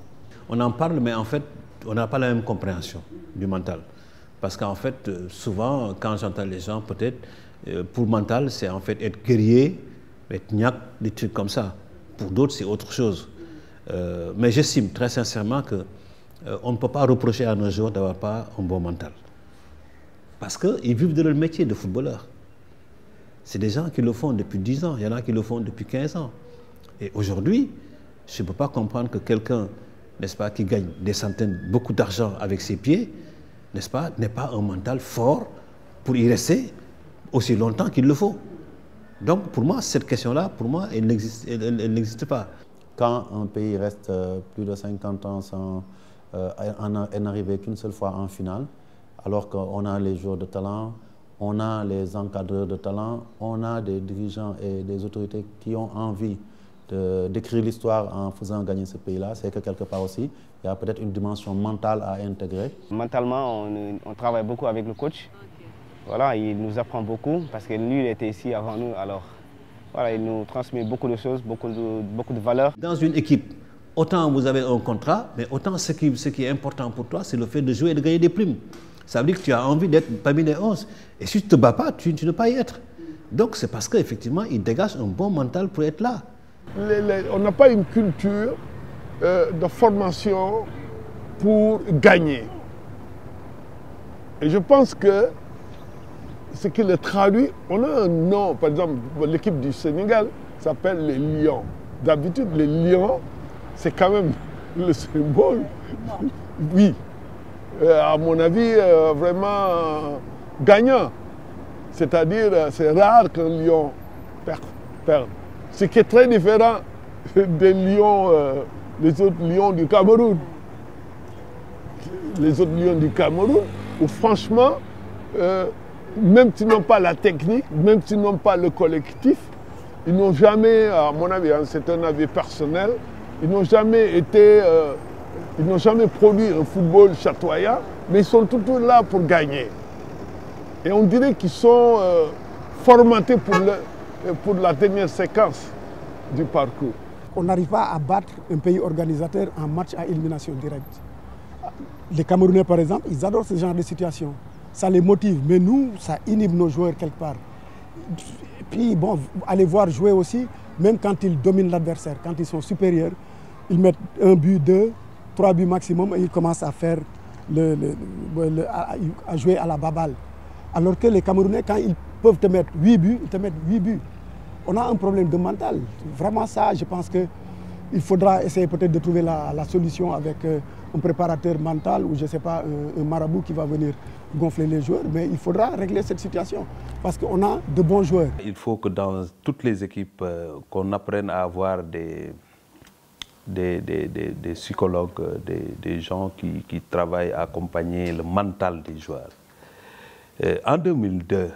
On en parle, mais en fait, on n'a pas la même compréhension du mental. Parce qu'en fait, souvent, quand j'entends les gens, peut-être, pour mental, c'est en fait être guerrier, être niaque, des trucs comme ça. Pour d'autres, c'est autre chose. Mais j'estime très sincèrement qu'on ne peut pas reprocher à nos joueurs d'avoir pas un bon mental. Parce qu'ils vivent de leur métier de footballeur. C'est des gens qui le font depuis 10 ans, il y en a qui le font depuis 15 ans. Et aujourd'hui, je ne peux pas comprendre que quelqu'un, n'est-ce pas, qui gagne des centaines, beaucoup d'argent avec ses pieds, n'est-ce pas, n'ait pas un mental fort pour y rester aussi longtemps qu'il le faut. Donc pour moi, cette question-là, pour moi, elle n'existe pas. Quand un pays reste plus de 50 ans sans n'arriver qu'une seule fois en finale, alors qu'on a les joueurs de talent, on a les encadreurs de talent, on a des dirigeants et des autorités qui ont envie d'écrire l'histoire en faisant gagner ce pays-là, c'est que quelque part aussi, il y a peut-être une dimension mentale à intégrer. Mentalement, on travaille beaucoup avec le coach. Voilà, il nous apprend beaucoup parce que lui, il était ici avant nous. Alors, voilà, il nous transmet beaucoup de choses, beaucoup de valeurs. Dans une équipe, autant vous avez un contrat, mais autant ce qui est important pour toi, c'est le fait de jouer et de gagner des primes. Ça veut dire que tu as envie d'être parmi les 11. Et si tu ne te bats pas, tu ne peux pas y être. Donc c'est parce qu'effectivement, il dégage un bon mental pour être là. On n'a pas une culture de formation pour gagner. Et je pense que ce qui le traduit, on a un nom, par exemple, l'équipe du Sénégal s'appelle les Lions. D'habitude, les Lions, c'est quand même le symbole, oui, à mon avis, vraiment gagnant. C'est-à-dire, c'est rare qu'un lion perde. Ce qui est très différent des lions, les autres lions du Cameroun. Les autres lions du Cameroun, où franchement, même s'ils n'ont pas la technique, même s'ils n'ont pas le collectif, ils n'ont jamais, à mon avis, hein, c'est un avis personnel, ils n'ont jamais été, ils n'ont jamais produit un football chatoyant, mais ils sont toujours là pour gagner. Et on dirait qu'ils sont formatés pour la dernière séquence du parcours. On n'arrive pas à battre un pays organisateur en match à élimination directe. Les Camerounais, par exemple, ils adorent ce genre de situation. Ça les motive, mais nous, ça inhibe nos joueurs quelque part. Puis, bon, allez voir jouer aussi, même quand ils dominent l'adversaire, quand ils sont supérieurs, ils mettent 1 but, 2, 3 buts maximum et ils commencent à faire à jouer à la baballe. Alors que les Camerounais, quand ils peuvent te mettre 8 buts, ils te mettent 8 buts. On a un problème de mental. Vraiment ça, je pense qu'il faudra essayer peut-être de trouver la solution avec un préparateur mental ou je ne sais pas, un marabout qui va venir gonfler les joueurs. Mais il faudra régler cette situation parce qu'on a de bons joueurs. Il faut que dans toutes les équipes, qu'on apprenne à avoir des psychologues, des gens qui travaillent à accompagner le mental des joueurs. En 2002,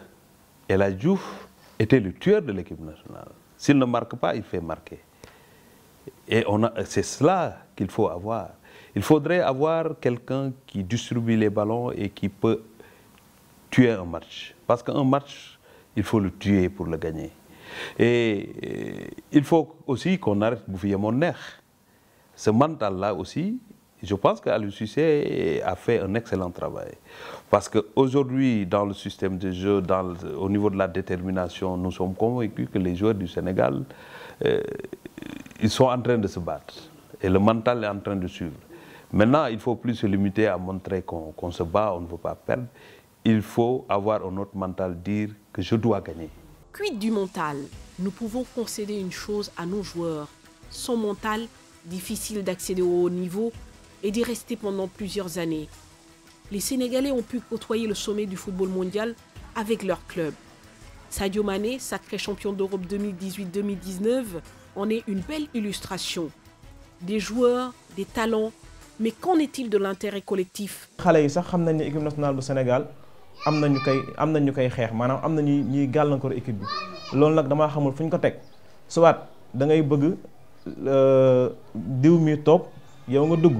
El Hadji Diouf était le tueur de l'équipe nationale. S'il ne marque pas, il fait marquer. Et c'est cela qu'il faut avoir. Il faudrait avoir quelqu'un qui distribue les ballons et qui peut tuer un match. Parce qu'un match, il faut le tuer pour le gagner. Et il faut aussi qu'on arrête de bouffer mon nerf. Ce mental-là aussi, je pense qu'Aliou Cissé a fait un excellent travail. Parce qu'aujourd'hui, dans le système de jeu, au niveau de la détermination, nous sommes convaincus que les joueurs du Sénégal, ils sont en train de se battre. Et le mental est en train de suivre. Maintenant, il ne faut plus se limiter à montrer qu'on se bat, on ne veut pas perdre. Il faut avoir un autre mental, dire que je dois gagner. Quid du mental? Nous pouvons concéder une chose à nos joueurs. Sans mental, difficile d'accéder au haut niveau et d'y rester pendant plusieurs années. Les Sénégalais ont pu côtoyer le sommet du football mondial avec leur club. Sadio Mané, sacré champion d'Europe 2018-2019, en est une belle illustration. Des joueurs, des talents, mais qu'en est-il de l'intérêt collectif? xale yi sax xam nañ ne équipe nationale du Sénégal am na ñu koy xeex maanaam am na ñuy gàllankoor équipe bi loolu nag damaa xamul fu ñu ko teg soit da ngay bëgg diw mi toog yow nga dugg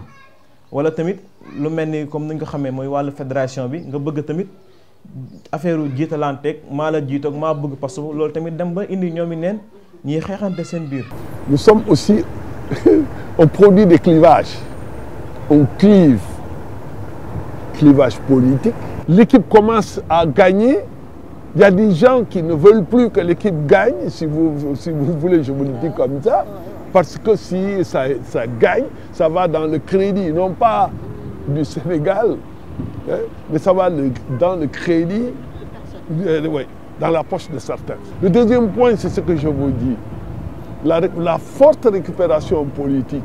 wala tamit lu mel ni comme ni ñu ko xamee mooy wàllu fédération bi nga bëgg tamit affaire jiitalanteeg maa la jiitoog maa bëgg parce que loolu tamit dem ba indi ñoom i neen ñuy xeexante seen biir. Nous sommes aussi au produit des clivages. On clive, clivage politique. L'équipe commence à gagner. Il y a des gens qui ne veulent plus que l'équipe gagne, si vous voulez, je vous le dis comme ça, parce que si ça gagne, ça va dans le crédit, non pas du Sénégal, hein, mais ça va dans le crédit, ouais, dans la poche de certains. Le deuxième point, c'est ce que je vous dis, la forte récupération politique.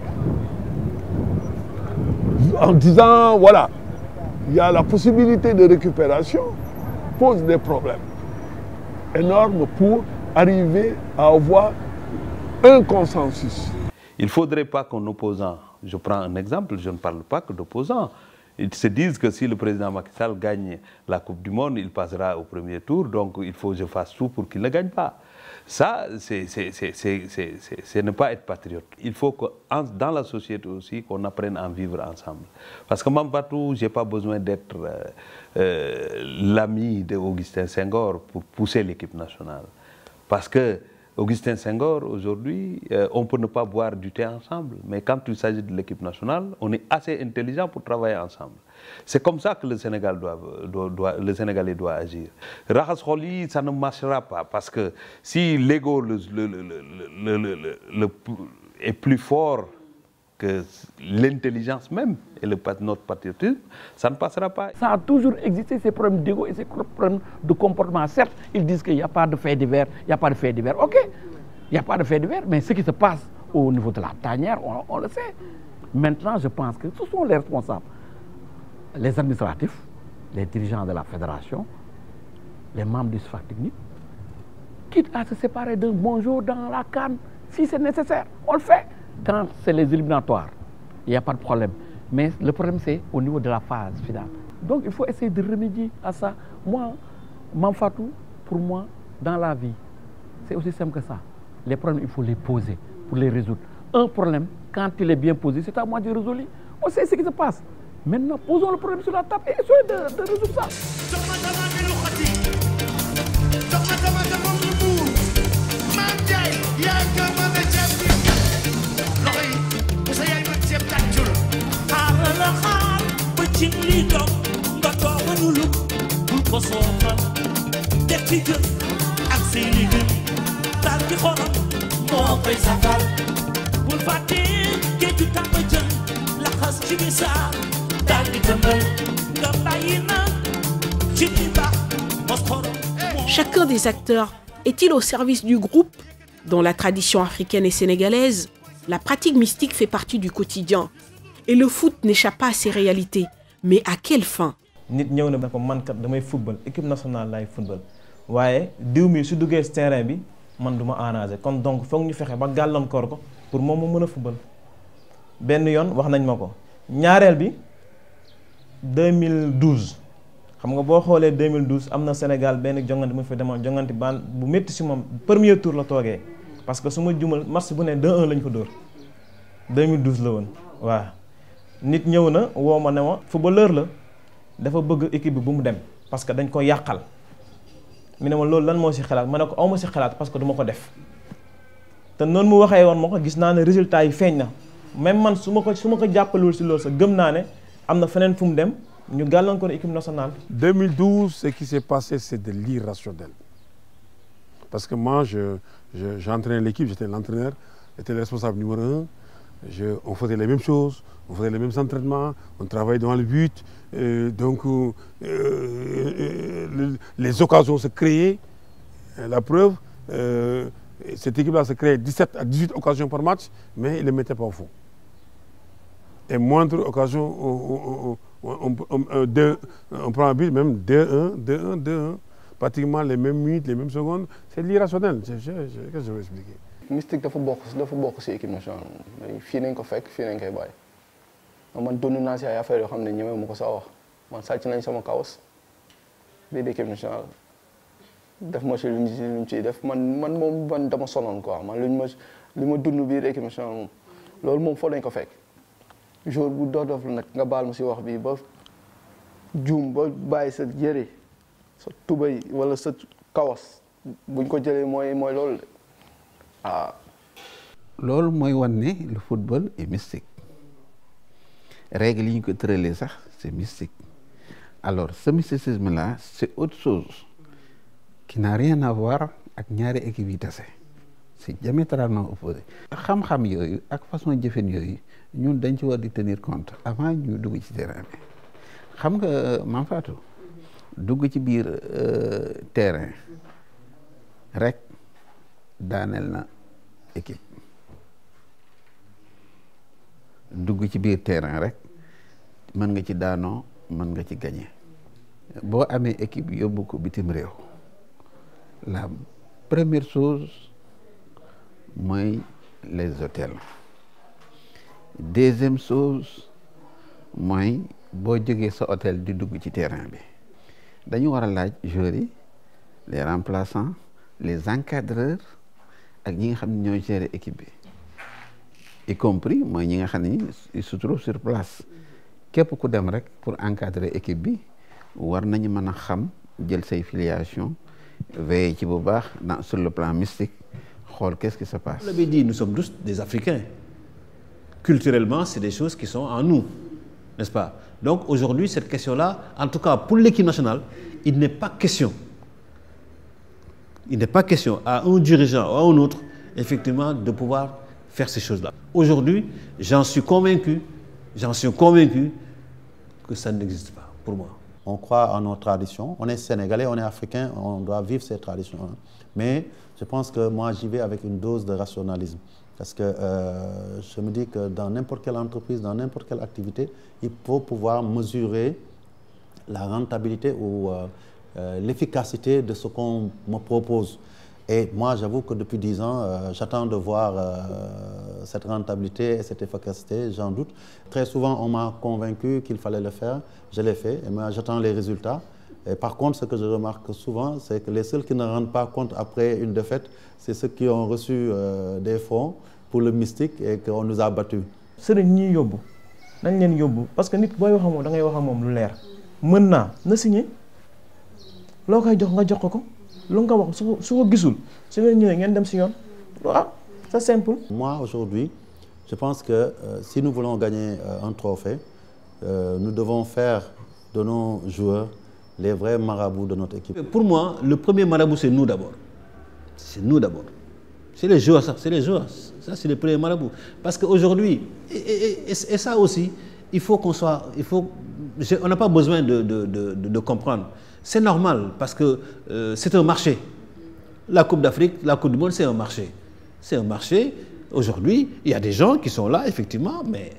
En disant, voilà, il y a la possibilité de récupération, pose des problèmes énormes pour arriver à avoir un consensus. Il ne faudrait pas qu'un opposant, je prends un exemple, je ne parle pas que d'opposants, ils se disent que si le président Macky Sall gagne la Coupe du Monde, il passera au premier tour, donc il faut que je fasse tout pour qu'il ne gagne pas. Ça, c'est ne pas être patriote. Il faut que dans la société aussi, qu'on apprenne à vivre ensemble. Parce que moi, partout, je n'ai pas besoin d'être l'ami d'Augustin Senghor pour pousser l'équipe nationale. Parce que Augustin Senghor, aujourd'hui, on peut ne pas boire du thé ensemble, mais quand il s'agit de l'équipe nationale, on est assez intelligent pour travailler ensemble. C'est comme ça que le Sénégalais doit agir. Rakhas Kholi, ça ne marchera pas, parce que si l'ego est plus fort que l'intelligence même et notre patriotisme, ça ne passera pas. Ça a toujours existé, ces problèmes d'ego et ces problèmes de comportement. Certes, ils disent qu'il n'y a pas de fait divers, il n'y a pas de fait divers. Ok, il n'y a pas de fait divers, mais ce qui se passe au niveau de la tanière, on le sait. Maintenant, je pense que ce sont les responsables, les administratifs, les dirigeants de la fédération, les membres du staff technique, quitte à se séparer d'un bonjour dans la CAN, si c'est nécessaire, on le fait. Quand c'est les éliminatoires, il n'y a pas de problème. Mais le problème, c'est au niveau de la phase finale. Donc, il faut essayer de remédier à ça. Moi, Mamfatou, pour moi, dans la vie, c'est aussi simple que ça. Les problèmes, il faut les poser pour les résoudre. Un problème, quand il est bien posé, c'est à moi de le résoudre. On sait ce qui se passe. Maintenant, posons le problème sur la table et essayons de résoudre ça. Chacun des acteurs est-il au service du groupe? Dans la tradition africaine et sénégalaise, la pratique mystique fait partie du quotidien. Et le foot n'échappe pas à ces réalités. Mais à quelle fin? Nit ñëw na ko man kat damay football équipe nationale lay football waaye diw mi su duggee ci terrain bi man duma arranger kon donc foog ñu fexe ba gàllankoor ko pour moom mu mën a football benn yoon wax nañ ma ko ñaareel bi 2012 xam nga boo xoolee 2012 am na Sénégal benn jongante mu fi demoon jongante baan bu métti ci moom premier tour la toogee parce que su ma jumal match bu ne 2-1 lañ ko dóor 2012 la woon waaw nit ñëw na woo ma ne ma footballeur la dafa bëgg équipe bi bu mu dem parce que dañ ko yàqal mu ne ma loolu lan moo si xalaat ma ne ko aw ma si xalaat parce que du ma ko def te noonu mu waxee woon ma ko gis naa ne résultat yi feeñ na même man su ma ko jàppalewul si loolu sax gëm naa ne am na feneen fu mu dem ñu gàllankoor équipe nationale. 2012 ce qui s'est passé c'est de l'irrationnel parce que moi j'entraînais l'équipe, j'étais l'entraîneur, j'étais le responsable numéro 1. On faisait les mêmes choses, on faisait les mêmes entraînements, on travaillait devant le but, donc les occasions se créaient. La preuve, cette équipe-là se créait 17 à 18 occasions par match, mais ils ne les mettaient pas au fond. Et moindre occasion, on prend un but, même 2-1, 2-1, 2-1, pratiquement les mêmes minutes, les mêmes secondes. C'est l'irrationnel, qu'est-ce que je veux expliquer? Mystique dafa bokk ci équipe nationale fii nañ ko fekk fii nañ koy bàyyi man dund naa ci ay affaires yoo xam ne ñemee mu ko sax wax man sàcc nañ sama kawas biir équipe nationale def ma ci luñ ciy def man dama sonoon quoi man li ma dund biir équipe nationale moom loolu moom foo lañ ko fekk jour bu dof la nag nga baal ma ci wax bi ba juum ba bàyyi sa yére sa tubay wala sa kawas buñ ko jëlee mooy loolu de loolu mooy wan ne le football est mystique règle yi ñu ko tëralee sax c'est mystique alors ce mysticisme là c'est autre chose qui n'a rien à voir ak ñaari équipe yi tase c'est diamétralement opposé xam-xam yooyu ak façon jëfen yooyu ñun dañ ci war di tenir compte avant ñu dugg ci terrain bi xam nga Mame Fatou dugg ci biir terrain rek daaneel na équipe dugg ci biir terrain rek mën nga ci daanoo mën nga ci gagner boo amee équipe yóbbu ko bitim réew la première chose mooy les hôtels deuxième chose mooy boo jógee sa hôtel di dugg ci terrain bi dañu war a laaj joueurs yi les remplaçants les encadreurs ak ñi nga xam ne ñooy gérer équipe bi y compris mooy ñi nga xam ne ils se trouvent sur place képp ku dem rek pour encadrer équipe bi war nañu mën a xam jël say filiation veiller ci bu baax sur le plan mystique xool qu'est-ce qui se passe. Vous l'avez dit, nous sommes tous des Africains. Culturellement, c'est des choses qui sont en nous, n'est-ce pas? Donc aujourd'hui, cette question-là, en tout cas pour l'équipe nationale, il n'est pas question à un dirigeant ou à un autre, effectivement, de pouvoir faire ces choses-là. Aujourd'hui, j'en suis convaincu que ça n'existe pas, pour moi. On croit en nos traditions. On est Sénégalais, on est Africain, on doit vivre ces traditions. Mais je pense que moi, j'y vais avec une dose de rationalisme. Parce que je me dis que dans n'importe quelle entreprise, dans n'importe quelle activité, il faut pouvoir mesurer la rentabilité ou l'efficacité de ce qu'on me propose. Et moi, j'avoue que depuis 10 ans, j'attends de voir cette rentabilité et cette efficacité, j'en doute. Très souvent, on m'a convaincu qu'il fallait le faire, je l'ai fait, et moi, j'attends les résultats. Et par contre, ce que je remarque souvent, c'est que les seuls qui ne rendent pas compte après une défaite, c'est ceux qui ont reçu des fonds pour le mystique et qu'on nous a battus. sëriñ ñi yóbbu nañ leen yóbbu parce que nit booy wax ak moom da ngay wax ak moom lu leer mën naa na signé loo koy jox nga jox ko lu nga wax su ko gisul su ngeen ñëwee ngeen dem si yoon waaw c'est simple. Moi aujourd'hui je pense que si nous voulons gagner un trophée nous devons faire de nos joueurs les vrais marabouts de notre équipe. Pour moi, le premier marabout, c'est nous d'abord. C'est nous d'abord. C'est les joueurs, ça. C'est les joueurs. Ça, c'est le premier marabout. Parce qu'aujourd'hui, et ça aussi, il faut qu'on soit... on n'a pas besoin de comprendre. C'est normal, parce que c'est un marché. La Coupe d'Afrique, la Coupe du Monde, c'est un marché. C'est un marché. Aujourd'hui, il y a des gens qui sont là, effectivement, mais...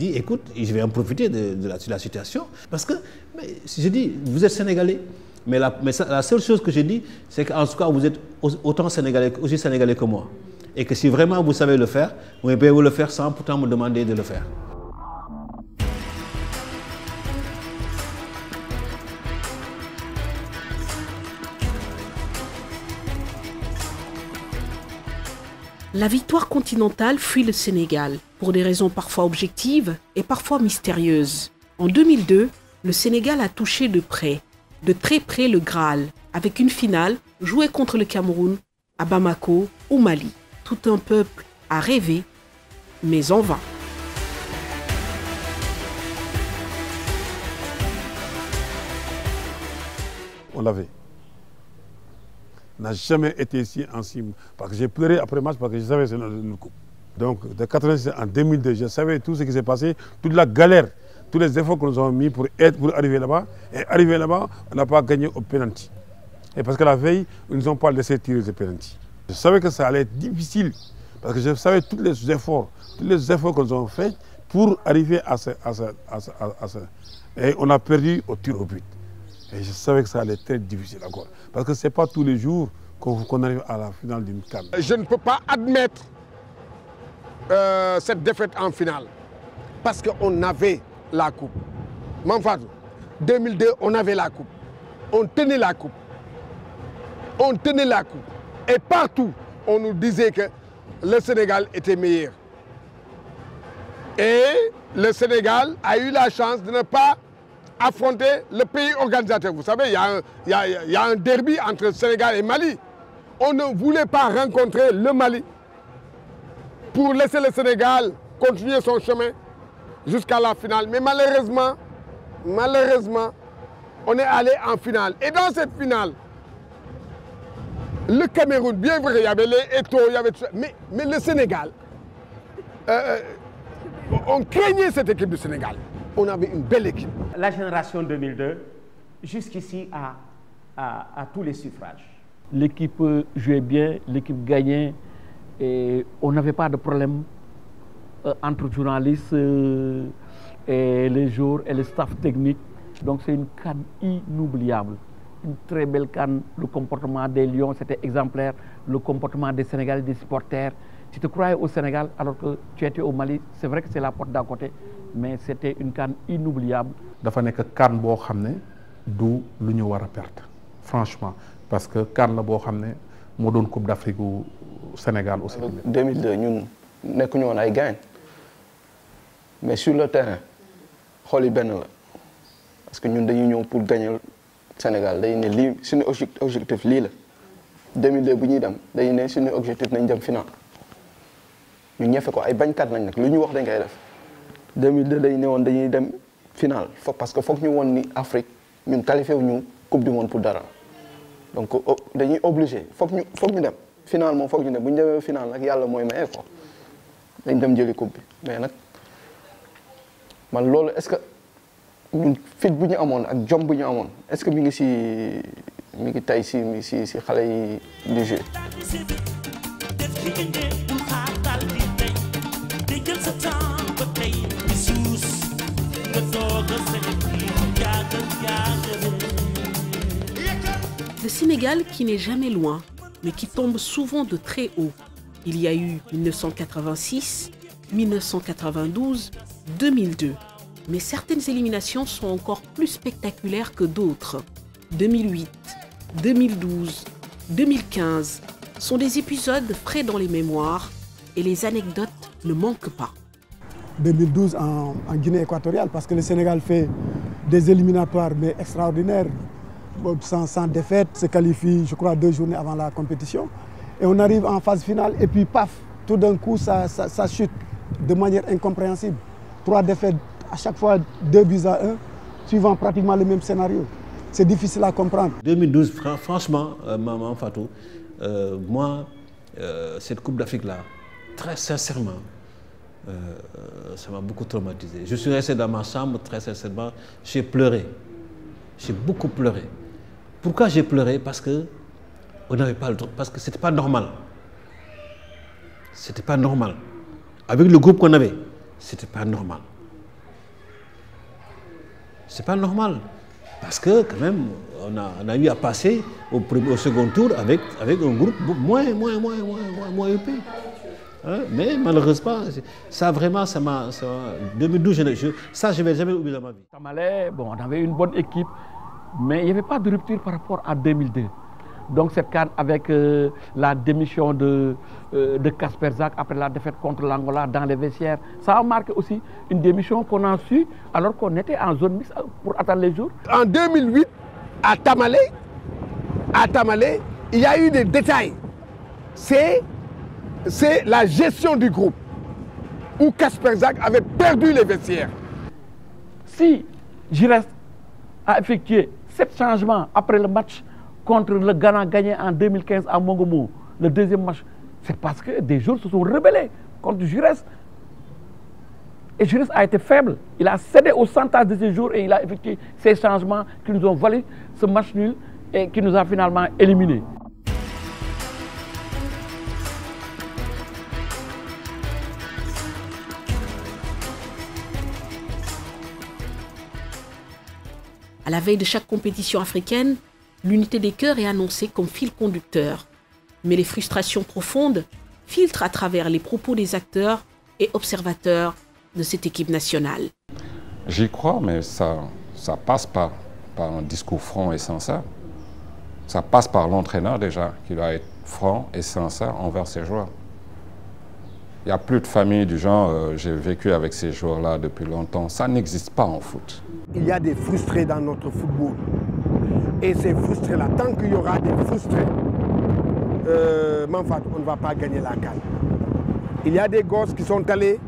dit, écoute, je vais en profiter de la situation. Parce que, je dis, vous êtes Sénégalais, mais la seule chose que je dis, c'est qu'en tout cas, vous êtes autant Sénégalais, aussi Sénégalais que moi. Et que si vraiment vous savez le faire, vous pouvez vous le faire sans pourtant me demander de le faire. La victoire continentale fuit le Sénégal. pour des raisons parfois objectives et parfois mystérieuses. En 2002, le Sénégal a touché de très près le Graal, avec une finale jouée contre le Cameroun, à Bamako, au Mali. Tout un peuple a rêvé, mais en vain. On l'avait. On n'a jamais été ici en cible. Parce que j'ai pleuré après le match parce que je savais que c'est notre coupe. Donc, de 86 en 2002, je savais tout ce qui s'est passé, toute la galère, tous les efforts que nous avons mis pour arriver là-bas. Et arriver là-bas, on n'a pas gagné au penalty. Et parce que la veille, ils ne nous ont pas laissé tirer ce penalty. Je savais que ça allait être difficile. Parce que je savais tous les efforts que nous avons faits pour arriver à ça. Et on a perdu au tir au but. Et je savais que ça allait être très difficile encore. Parce que ce n'est pas tous les jours qu'on arrive à la finale d'une CAN. Je ne peux pas admettre cette défaite en finale. Parce qu'on avait la coupe. Manfadou, 2002, on avait la coupe. On tenait la coupe. On tenait la coupe. Et partout, on nous disait que le Sénégal était meilleur. Et le Sénégal a eu la chance de ne pas affronter le pays organisateur. Vous savez, il y a un derby entre Sénégal et Mali. On ne voulait pas rencontrer le Mali pour laisser le Sénégal continuer son chemin jusqu'à la finale. Mais malheureusement, on est allé en finale. Et dans cette finale, le Cameroun, bien vrai, il y avait les Eto'o, il y avait tout ça, mais le Sénégal, on craignait cette équipe du Sénégal. On avait une belle équipe. La génération 2002, jusqu'ici, a tous les suffrages. L'équipe jouait bien, l'équipe gagnait, et on n'avait pas de problème entre journalistes et les joueurs et le staff technique. Donc c'est une CAN inoubliable. Une très belle CAN. Le comportement des Lions, c'était exemplaire. Le comportement des Sénégalais, des supporters. Tu te croyais au Sénégal alors que tu étais au Mali. C'est vrai que c'est la porte d'à côté, mais c'était une CAN inoubliable. dafa nekk CAN boo xam ne du lu ñu war a perdre franchement parce que CAN la boo xam ne moo doon Coupe d'Afrique u Sénégal aussi. 2002 ñun nekkuñu woon ay gain mais sur le terrain xool yi benn la parce que ñun dañuy ñëw pour gagner Sénégal dañuy ne lii suñu objectif lii la 2002 bu ñuy dem dañuy ne suñu objectif nañ dem final ñu ñefe ko ay bañkat nañ nag lu ñu wax dañ koy def 2002 dañu ne woon dañuy dem final parce que foog ñu woon ni Afrique ñun qualifié wu ñu coupe du monde pour dara donc dañuy obligé foog ñu dem final moom foog ñu dem bu ñu demee final nag yàlla mooy maye ko dañ dem jëli coupe bi mais nag man loolu est-ce que ñun fit bu ñu amoon ak jom bu ñu amoon est-ce que mi ngi tey si xale yi di jouer. Le Sénégal qui n'est jamais loin, mais qui tombe souvent de très haut. Il y a eu 1986, 1992, 2002. Mais certaines éliminations sont encore plus spectaculaires que d'autres. 2008, 2012, 2015 sont des épisodes frais dans les mémoires et les anecdotes ne manquent pas. 2012 en Guinée équatoriale, parce que le Sénégal fait des éliminatoires mais extraordinaires, sans défaite, se qualifie, je crois, 2 journées avant la compétition. Et on arrive en phase finale et puis paf, tout d'un coup, ça chute de manière incompréhensible. 3 défaites, à chaque fois 2-1, suivant pratiquement le même scénario. C'est difficile à comprendre. 2012, franchement, Maman Fatou, moi, cette Coupe d'Afrique-là, très sincèrement, ça m'a beaucoup traumatisé. Je suis resté dans ma chambre, très sincèrement, j'ai pleuré. J'ai beaucoup pleuré. Pourquoi j'ai pleuré? Parce que on n'avait pas le droit, parce que c'était pas normal. C'était pas normal. Avec le groupe qu'on avait, c'était pas normal. C'est pas normal. Parce que quand même, on a eu à passer au second tour avec un groupe moins épais. Hein? Mais malheureusement, ça vraiment, ça m'a 2012, ça je vais jamais oublier dans ma vie. Bon, on avait une bonne équipe, mais il n'y avait pas de rupture par rapport à 2002. Donc cette CAN avec la démission de Kasper Zak après la défaite contre l'Angola dans les vestiaires, ça a marqué aussi une démission qu'on a su alors qu'on était en zone mixte pour attendre les jours. En 2008, à Tamale, il y a eu des détails. C'est la gestion du groupe où Kasper Zak avait perdu les vestiaires. Si Giresse a effectué 7 changements après le match contre le Ghana gagné en 2015 à Mongomo, le deuxième match, c'est parce que des joueurs se sont rebellés contre Giresse. Et Giresse a été faible. Il a cédé au chantage de ces jours et il a effectué ces changements qui nous ont valu ce match nul et qui nous a finalement éliminés. À la veille de chaque compétition africaine, l'unité des cœurs est annoncée comme fil conducteur. Mais les frustrations profondes filtrent à travers les propos des acteurs et observateurs de cette équipe nationale. J'y crois, mais ça passe pas par un discours franc et sincère. Ça passe par l'entraîneur déjà, qui doit être franc et sincère envers ses joueurs. Il n'y a plus de famille du genre j'ai vécu avec ces joueurs-là depuis longtemps. Ça n'existe pas en foot. Il y a des frustrés dans notre football. Et ces frustrés-là, tant qu'il y aura des frustrés, Manfat, on ne va pas gagner la CAN. Il y a des gosses qui sont allés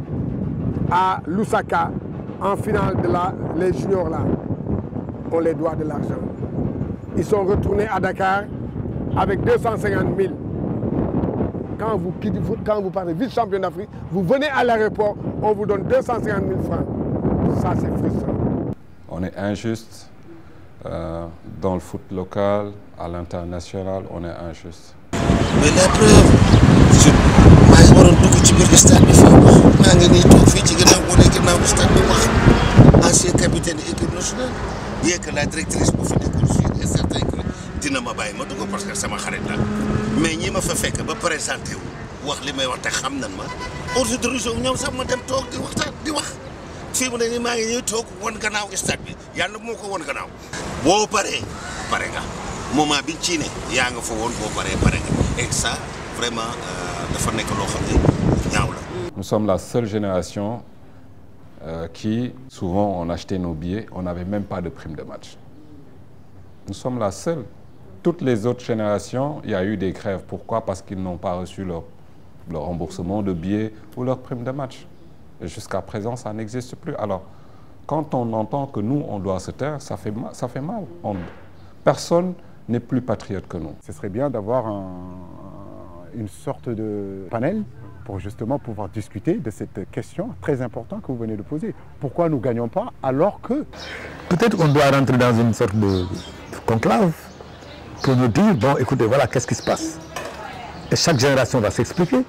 à Lusaka en finale de les juniors là. On les doit de l'argent. Ils sont retournés à Dakar avec 250 000. Quand vous partez vice-champion d'Afrique, vous venez à l'aéroport, on vous donne 250 000 francs. Ça, c'est frustrant. On est injuste dans le foot local, à l'international, on est injuste. Mais la preuve, maa ngi waroon dugg ci biir stade bi fii maa ngi nii toog fii ci ginnaaw stade bi wax ancien capitaine de l'équipe nationale bien que la directrice bu fi nekkoon sûr et certain que dina ma bàyyi ma dugg parce que sama xarit la mais ñi ma fa fekk ba présenté wu wax li may wax te xam nan ma autorisé wu ñoom sax ma dem toog di waxtaan di wax fii mu ne nii maa ngi ñuy toog wan gannaaw stade bi yàlla moo ko wan gannaaw boo paree pare nga moment bi ci ne yaa nga fa woon boo paree pare nga et ça vraiment dafa nekk loo xam ne ñaaw la. Nous sommes la seule génération qui, souvent, on achetait nos billets, on n'avait même pas de prime de match. Nous sommes la seule. Toutes les autres générations, il y a eu des grèves. Pourquoi? Parce qu'ils n'ont pas reçu leur remboursement de billets ou leur prime de match. Et jusqu'à présent, ça n'existe plus. Alors, quand on entend que nous, on doit se taire, ça fait mal. Personne n'est plus patriote que nous. Ce serait bien d'avoir une sorte de panel pour justement pouvoir discuter de cette question très importante que vous venez de poser. Pourquoi nous ne gagnons pas alors que... Peut-être qu'on doit rentrer dans une sorte de conclave pour nous dire, bon, écoutez, voilà, qu'est-ce qui se passe? Et chaque génération va s'expliquer.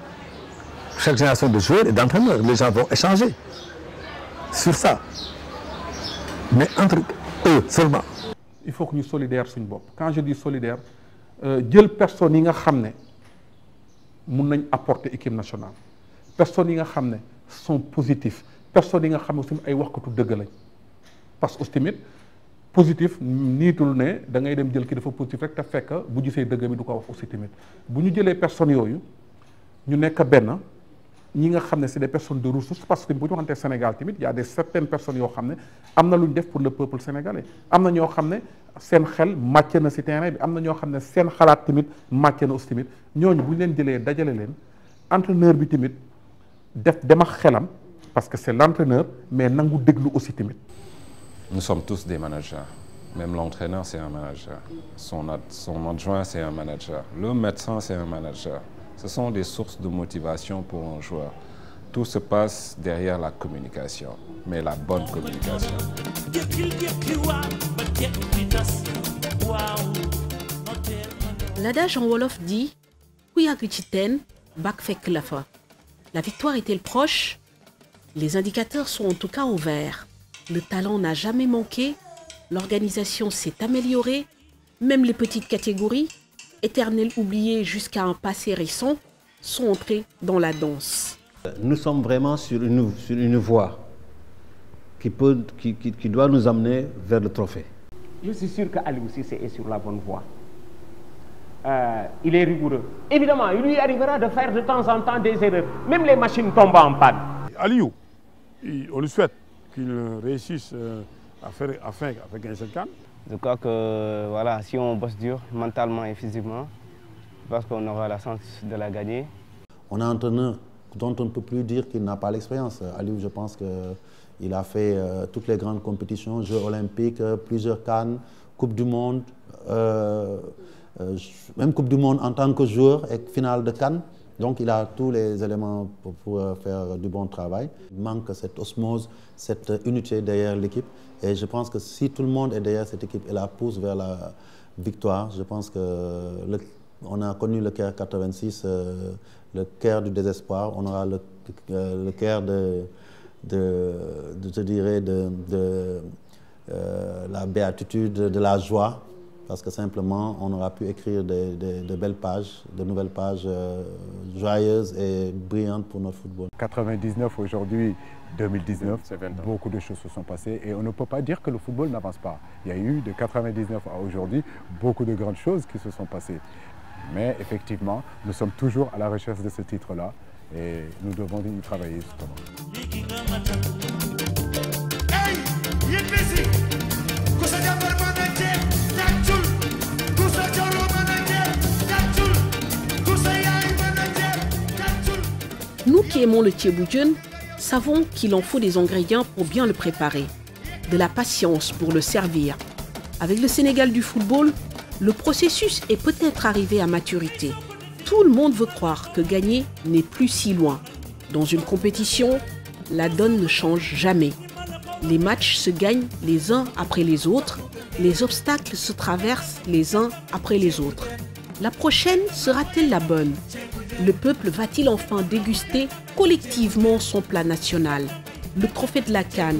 Chaque génération de joueurs et d'entraîneurs, les gens vont échanger sur ça. Mais entre eux seulement. Il faut que nous soyons solidaires sur une bopp. Quand je dis solidaire, jël personnes yi nga xam ne mun nañ apporter équipe nationale. Personnes yi nga xam ne sont positifs. Personnes yi nga xam ne aussi ay waxkatu dëgg lañ. Parce que aussi tamit positif niitul ne da ngay dem jël ki dafa positif rek te fekk bu gisee dëgg bi du ko wax aussi tamit. Bu ñu jëlee personnes yooyu ñu nekk benn ñi nga xam ne c'est des personnes de ressources parce que bu ñu waxantee Sénégal tamit y a des certaines personnes yoo xam ne am na lu ñu def pour le peuple sénégalais am na ñoo xam ne seen xel màcc na ci terrain bi am na ñoo xam ne seen xalaat tamit màcc na aussi tamit ñooñu bu ñu leen jëlee dajale leen entraîneur bi tamit def dem ak xelam parce que c'est l'entraîneur mais nangu déglu aussi tamit. Nous sommes tous des managers. Même l'entraîneur, c'est un manager. Son adjoint, c'est un manager. Le médecin, c'est un manager. Ce sont des sources de motivation pour un joueur. Tout se passe derrière la communication, mais la bonne communication. L'adage en Wolof dit « Ku yàgg ci teen, bak fekk la fa ». La victoire est-elle proche? Les indicateurs sont en tout cas au vert. Le talent n'a jamais manqué, l'organisation s'est améliorée, même les petites catégories, éternelles oubliées jusqu'à un passé récent, sont entrées dans la danse. Nous sommes vraiment sur une voie qui doit nous amener vers le trophée. Je suis sûr qu'Aliou Cissé est sur la bonne voie. il est rigoureux. Évidemment, il lui arrivera de faire de temps en temps des erreurs. Même les machines tombent en panne. Aliou, on lui souhaite qu'il réussisse à gagner cette CAN. Je crois que voilà, si on bosse dur mentalement et physiquement, je pense qu'on aura la chance de la gagner. On a un entraîneur dont on ne peut plus dire qu'il n'a pas l'expérience. Aliou, je pense qu'il a fait toutes les grandes compétitions, Jeux olympiques, plusieurs CAN, Coupe du Monde, même Coupe du Monde en tant que joueur et finale de CAN. Donc il a tous les éléments pour faire du bon travail. Il manque cette osmose, cette unité derrière l'équipe. Et je pense que si tout le monde est derrière cette équipe et la pousse vers la victoire, je pense qu'on a connu le Caire 86, le Caire du désespoir. On aura le Caire je dirais, de la béatitude, de la joie. Parce que simplement, on aura pu écrire de belles pages, de nouvelles pages joyeuses et brillantes pour notre football. 99 aujourd'hui, 2019, beaucoup de choses se sont passées et on ne peut pas dire que le football n'avance pas. Il y a eu de 99 à aujourd'hui beaucoup de grandes choses qui se sont passées. Mais effectivement, nous sommes toujours à la recherche de ce titre-là et nous devons y travailler justement. Nous qui aimons le thieboudiène, savons qu'il en faut des ingrédients pour bien le préparer, de la patience pour le servir. Avec le Sénégal du football, le processus est peut-être arrivé à maturité. Tout le monde veut croire que gagner n'est plus si loin. Dans une compétition, la donne ne change jamais. Les matchs se gagnent les uns après les autres, les obstacles se traversent les uns après les autres. La prochaine sera-t-elle la bonne? Le peuple va-t-il enfin déguster collectivement son plat national? Le trophée de la CAN,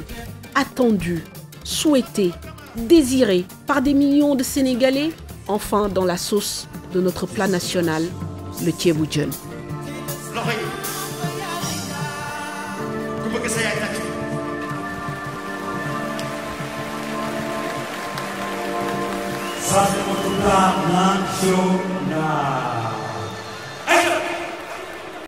attendu, souhaité, désiré par des millions de Sénégalais, enfin dans la sauce de notre plat national, le thieboudiène. Ça c'est notre plat national.